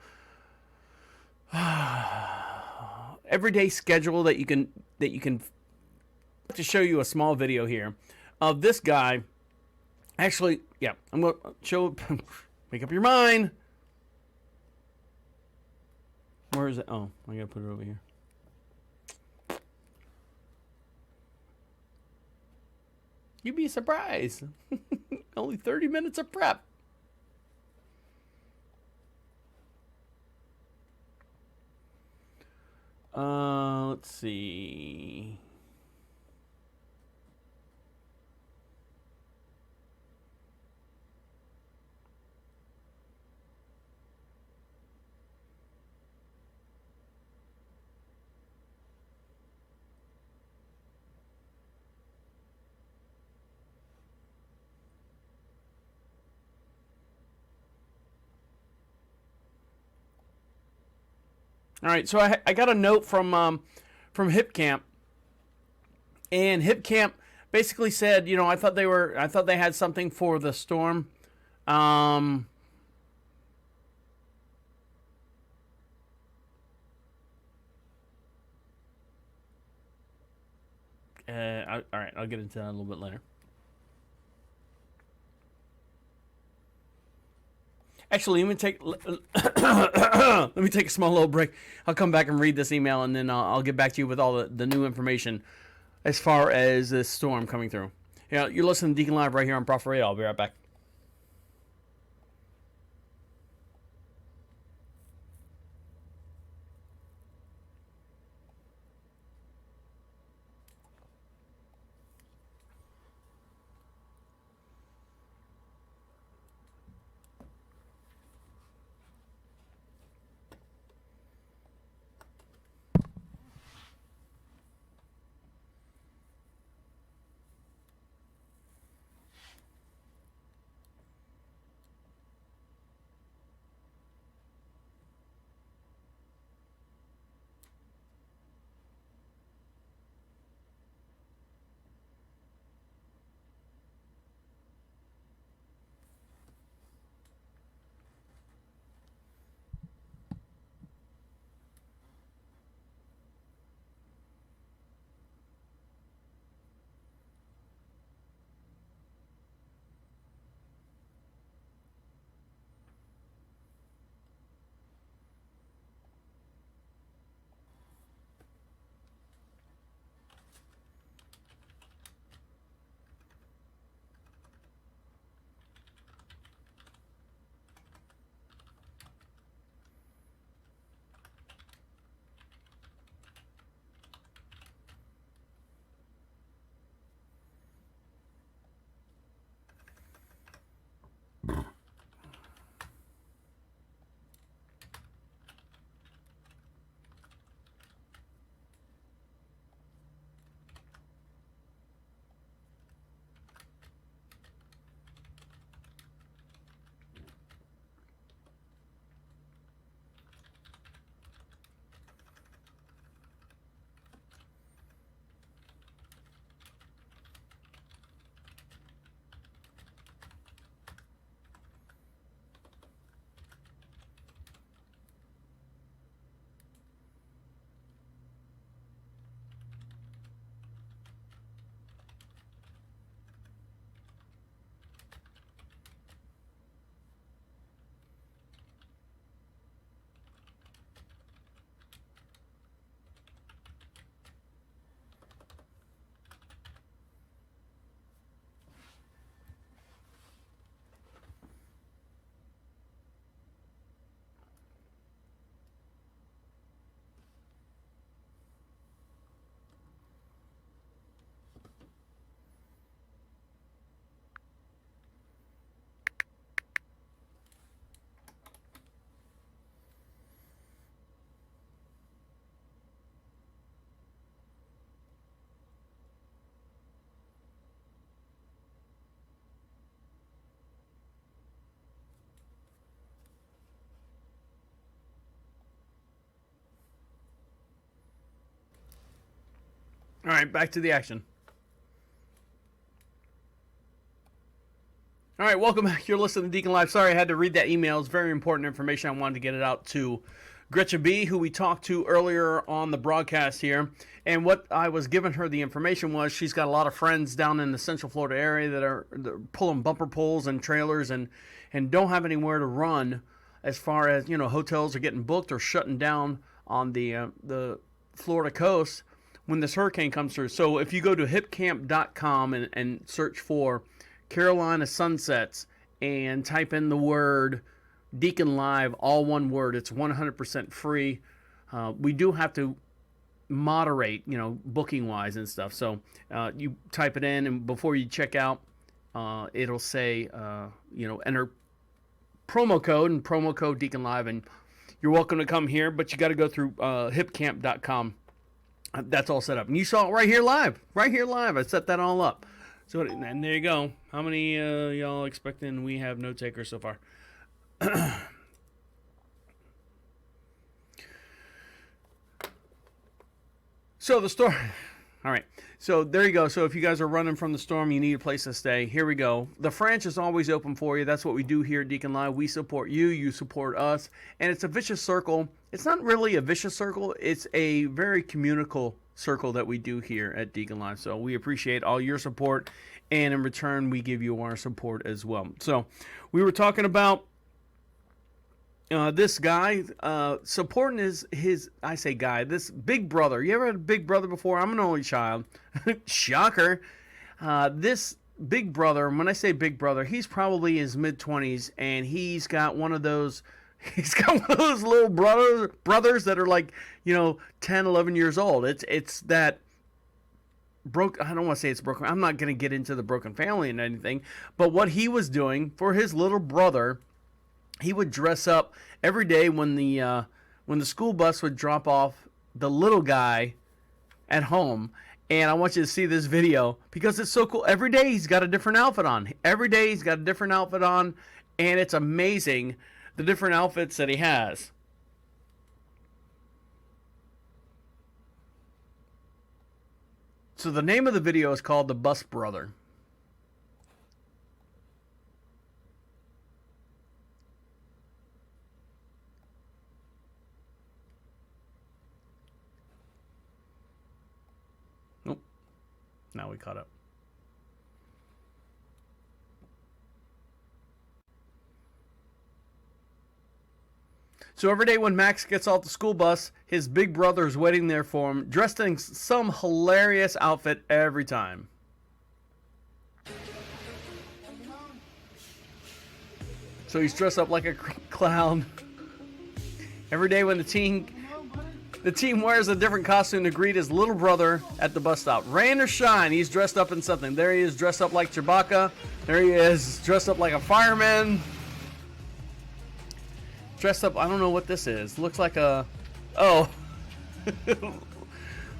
everyday schedule that you can to show you a small video here of this guy. Actually, yeah, I'm going to show. Make up your mind. Where is it? Oh, I got to put it over here. You'd be surprised. Only 30 minutes of prep. Let's see. All right, so I got a note from Hip Camp, and Hip Camp basically said, you know, I thought they had something for the storm. All right, I'll get into that a little bit later. Actually, let me take a small little break. I'll come back and read this email, and then I'll get back to you with all the new information as far as this storm coming through. Yeah, you're listening to Deacon Live right here on Prophet Radio. I'll be right back. All right, back to the action. All right, welcome back. You're listening to Deacon Live. Sorry, I had to read that email. It's very important information. I wanted to get it out to Gretchen B., who we talked to earlier on the broadcast here. And what I was giving her the information was she's got a lot of friends down in the Central Florida area that are pulling bumper pulls and trailers and don't have anywhere to run as far as, you know, hotels are getting booked or shutting down on the Florida coast when this hurricane comes through. So if you go to hipcamp.com and search for Carolina Sunsets and type in the word Deacon Live, all one word, it's 100% free. We do have to moderate, you know, booking wise and stuff. So you type it in, and before you check out, it'll say, you know, enter promo code Deacon Live, and you're welcome to come here, but you got to go through hipcamp.com. That's all set up. And you saw it right here live. I set that all up. So, and there you go. How many y'all expecting? We have no takers so far. So the storm. All right. So there you go. So if you guys are running from the storm, you need a place to stay. Here we go. The French is always open for you. That's what we do here at Deacon Live. We support you. You support us. And it's a vicious circle. It's not really a vicious circle. It's a very communical circle that we do here at Deacon Live. So we appreciate all your support. And in return, we give you our support as well. So we were talking about this guy supporting this big brother. You ever had a big brother before? I'm an only child. Shocker. This big brother, when I say big brother, he's probably in his mid-20s, and he's got one of those little brothers that are like, 10, 11 years old. It's that I don't want to say it's broken. I'm not going to get into the broken family and anything, but what he was doing for his little brother, he would dress up every day when the school bus would drop off the little guy at home. And I want you to see this video because it's so cool. Every day he's got a different outfit on. And it's amazing the different outfits that he has. So the name of the video is called The Bus Brother. Nope. Now we caught up. So every day when Max gets off the school bus, his big brother is waiting there for him, dressed in some hilarious outfit every time. So he's dressed up like a clown. Every day when the team wears a different costume to greet his little brother at the bus stop. Rain or shine, he's dressed up in something. There he is, dressed up like Chewbacca. There he is, dressed up like a fireman. Dressed up, I don't know what this is. Looks like a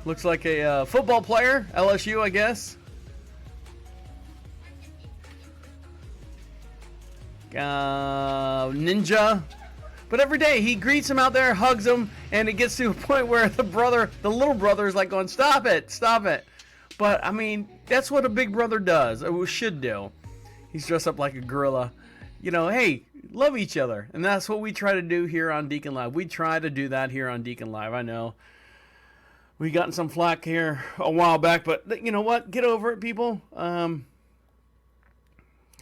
football player, LSU, I guess. Ninja. But every day he greets him out there, hugs him, and it gets to a point where the little brother is like going, stop it. But I mean, that's what a big brother does, or should do. He's dressed up like a gorilla. Hey, love each other. And that's what we try to do here on Deacon Live. We try to do that here on Deacon Live. I know we gotten some flack here a while back, but you know what? Get over it, people. I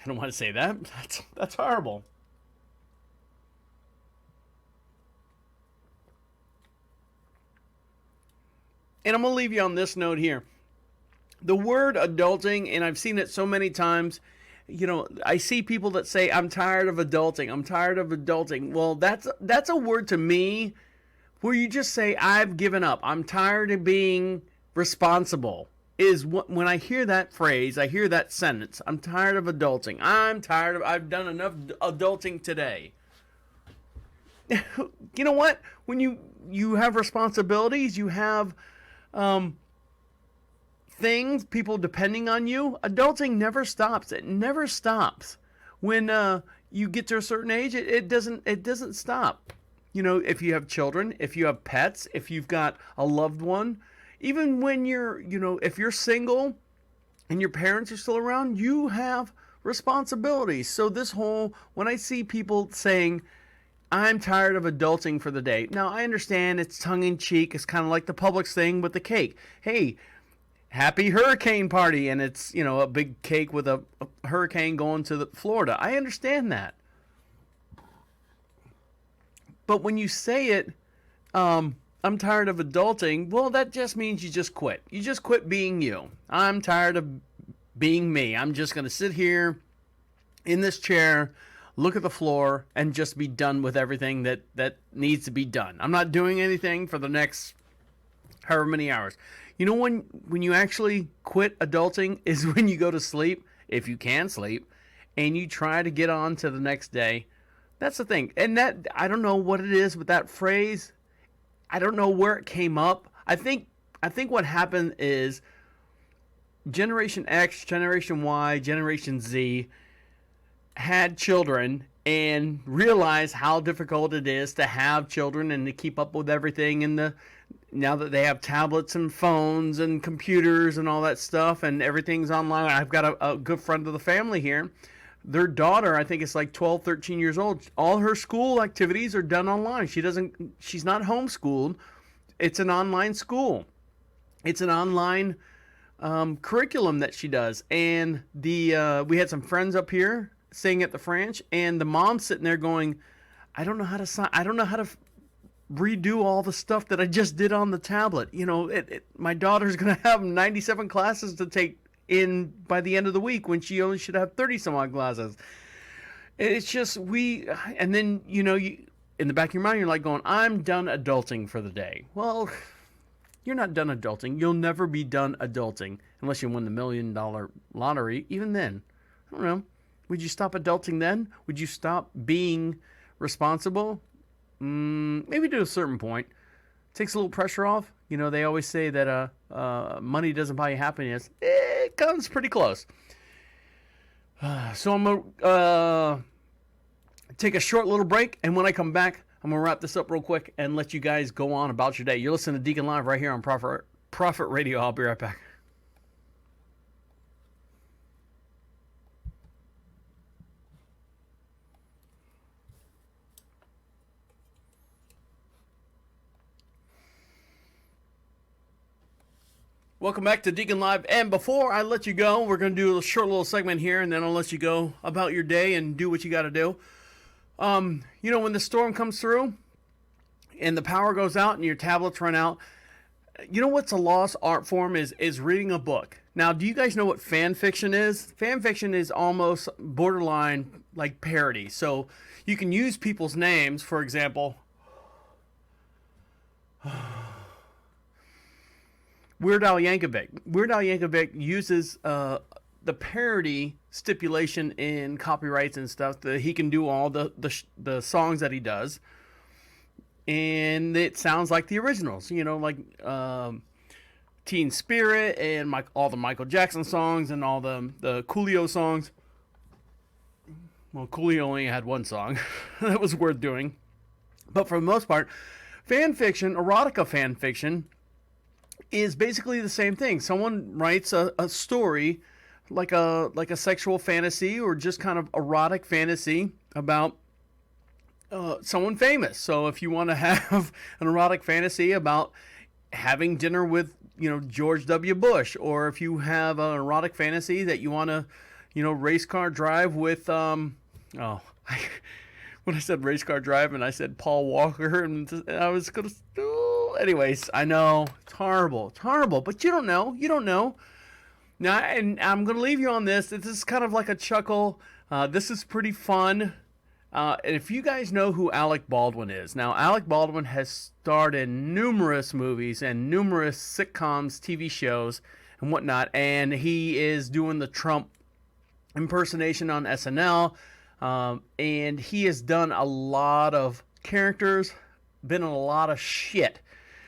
don't want to say that. That's horrible. And I'm going to leave you on this note here. The word adulting, and I've seen it so many times, I see people that say, I'm tired of adulting. Well, that's a word to me where you just say, I've given up. I'm tired of being responsible. When I hear that phrase, I hear that sentence, I'm tired of adulting. I've done enough adulting today. You know what? When you have responsibilities, you have things, people depending on you, adulting never stops. It never stops. When you get to a certain age, it doesn't stop. If you have children, if you have pets, if you've got a loved one, Even when you're, if you're single and your parents are still around, you have responsibilities. So when I see people saying, I'm tired of adulting for the day. Now, I understand it's tongue-in-cheek. It's kind of like the Publix thing with the cake. Hey, happy hurricane party. And it's, a big cake with a hurricane going to Florida. I understand that. But when you say it, I'm tired of adulting, well, that just means you just quit. You just quit being you. I'm tired of being me. I'm just going to sit here in this chair, look at the floor, and just be done with everything that needs to be done. I'm not doing anything for the next however many hours. You know when you actually quit adulting is when you go to sleep, if you can sleep, and you try to get on to the next day. That's the thing. And that, I don't know what it is with that phrase. I don't know where it came up. I think what happened is Generation X, Generation Y, Generation Z had children and realized how difficult it is to have children and to keep up with everything now that they have tablets and phones and computers and all that stuff and everything's online. I've got a good friend of the family here. Their daughter, I think it's like 12, 13 years old. All her school activities are done online. She's not homeschooled. It's an online school. It's an online curriculum that she does. And we had some friends up here staying at the French, and the mom's sitting there going, I don't know how to redo all the stuff that I just did on the tablet. My daughter's going to have 97 classes to take in by the end of the week when she only should have 30 some odd classes. It's just and then you in the back of your mind you're like going, I'm done adulting for the day. Well, you're not done adulting. You'll never be done adulting unless you win the $1 million lottery. Even then, I don't know. Would you stop adulting then? Would you stop being responsible? Maybe to a certain point. Takes a little pressure off. They always say that money doesn't buy you happiness. It comes pretty close. So I'm going to take a short little break, and when I come back, I'm going to wrap this up real quick and let you guys go on about your day. You're listening to Deacon Live right here on Prophet Radio. I'll be right back. Welcome back to Deacon Live, and before I let you go, we're going to do a short little segment here, and then I'll let you go about your day and do what you got to do. When the storm comes through and the power goes out and your tablets run out, what's a lost art form is reading a book. Now, do you guys know what fan fiction is? Fan fiction is almost borderline like parody. So you can use people's names, for example. Weird Al Yankovic. Weird Al Yankovic uses the parody stipulation in copyrights and stuff that he can do all the songs that he does, and it sounds like the originals. Like Teen Spirit and all the Michael Jackson songs and all the Coolio songs. Well, Coolio only had one song that was worth doing, but for the most part, fan fiction, erotica fan fiction, is basically the same thing. Someone writes a story like a sexual fantasy or just kind of erotic fantasy about someone famous. So if you want to have an erotic fantasy about having dinner with George W. Bush, or if you have an erotic fantasy that you want to race car drive with when I said race car drive and I said Paul Walker, and I was gonna. Anyways, I know it's horrible, but you don't know. Now, and I'm gonna leave you on this. This is kind of like a chuckle. This is pretty fun. And if you guys know who Alec Baldwin is, now Alec Baldwin has starred in numerous movies and numerous sitcoms, TV shows, and whatnot, and he is doing the Trump impersonation on SNL. And he has done a lot of characters, been in a lot of shit.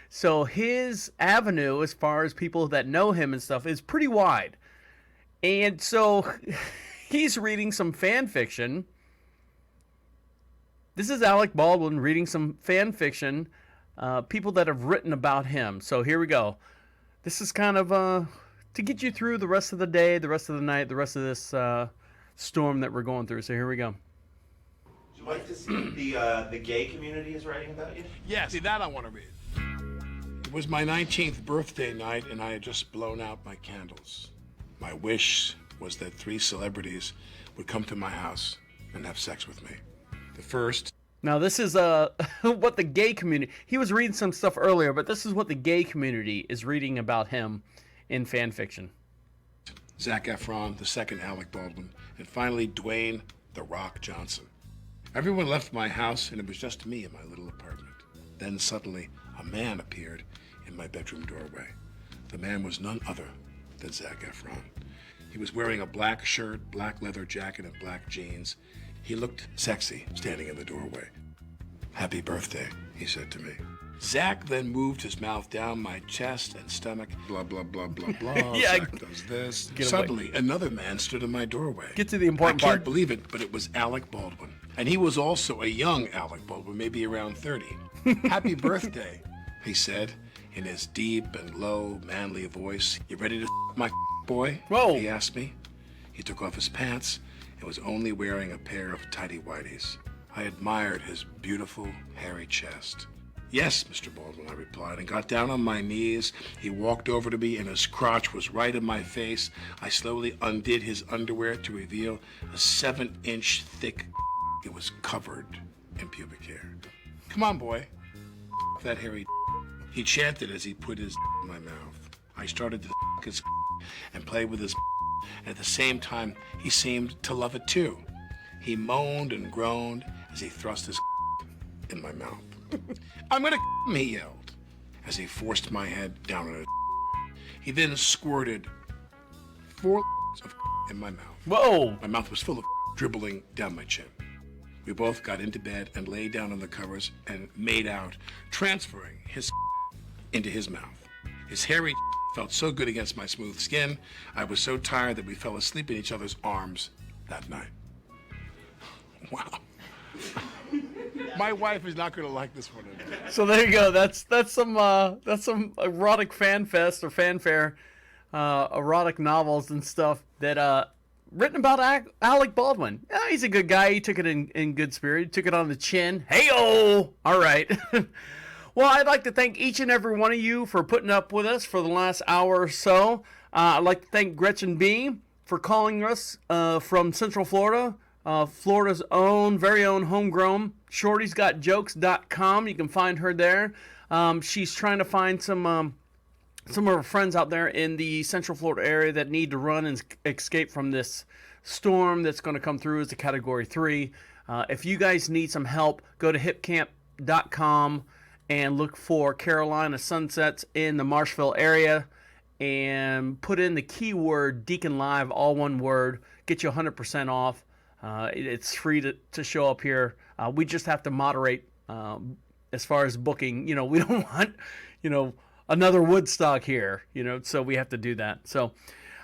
So his avenue, as far as people that know him and stuff, is pretty wide. And so he's reading some fan fiction. This is Alec Baldwin reading some fan fiction, people that have written about him. So here we go. this is kind of to get you through the rest of the day, the rest of the night, the rest of this storm that we're going through. So here we go. Would you like to see the gay community is writing about you? Yeah, see, that I want to read. It was my 19th birthday night, and I had just blown out my candles. My wish was that 3 celebrities would come to my house and have sex with me. The first... Now, this is what the gay community... He was reading some stuff earlier, but this is what the gay community is reading about him in fan fiction. Zac Efron, the second Alec Baldwin, and finally Dwayne "The Rock" Johnson. Everyone left my house, and it was just me in my little apartment. Then suddenly, a man appeared in my bedroom doorway. The man was none other than Zac Efron. He was wearing a black shirt, black leather jacket, and black jeans. He looked sexy standing in the doorway. "Happy birthday," he said to me. Zac then moved his mouth down my chest and stomach. Blah, blah, blah, blah, blah. Yeah, Zac does this. Get Suddenly, another man stood in my doorway. Get to the important I part. can't believe it, but it was Alec Baldwin. And he was also a young Alec Baldwin, maybe around 30. "Happy birthday," he said in his deep and low, manly voice. "You ready to my boy?" Whoa. He asked me. He took off his pants and was only wearing a pair of tighty-whities. I admired his beautiful, hairy chest. "Yes, Mr. Baldwin," I replied, and got down on my knees. He walked over to me, and his crotch was right in my face. I slowly undid his underwear to reveal a 7-inch thick. It was covered in pubic hair. "Come on, boy. That hairy." He chanted as he put his in my mouth. I started to his and play with his, and at the same time, he seemed to love it too. He moaned and groaned as he thrust his in my mouth. "I'm gonna," he yelled, as he forced my head down on it. He then squirted 4 of in my mouth. Whoa! My mouth was full of dribbling down my chin. We both got into bed and lay down on the covers and made out, transferring his into his mouth. His hairy felt so good against my smooth skin. I was so tired that we fell asleep in each other's arms that night. Wow. My wife is not going to like this one. So there you go. That's some erotic fan fest or fanfare, erotic novels and stuff that written about Alec Baldwin. Yeah, he's a good guy. He took it in good spirit. He took it on the chin. Hey-o! All right. Well, I'd like to thank each and every one of you for putting up with us for the last hour or so. I'd like to thank Gretchen B. for calling us from Central Florida. Florida's very own homegrown shortiesgotjokes.com. You can find her there. She's trying to find some of her friends out there in the Central Florida area that need to run and escape from this storm that's going to come through as a Category 3. If you guys need some help, go to hipcamp.com and look for Carolina Sunsets in the Marshville area and put in the keyword DeaconLive, all one word, get you 100% off. It's free to show up here. We just have to moderate as far as booking. We don't want, another Woodstock here, so we have to do that. So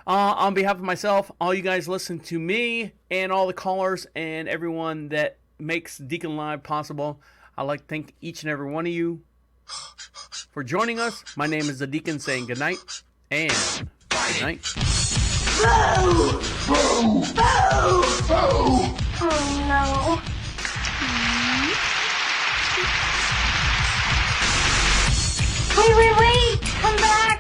on behalf of myself, all you guys listen to me and all the callers and everyone that makes DeaconLive possible, I'd like to thank each and every one of you for joining us. My name is the Deacon saying good night and good night. Boo! Boo! Boo! Boo! Oh no. Wait! Come back!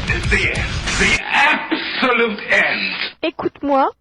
This is the end. The absolute end. Écoute-moi.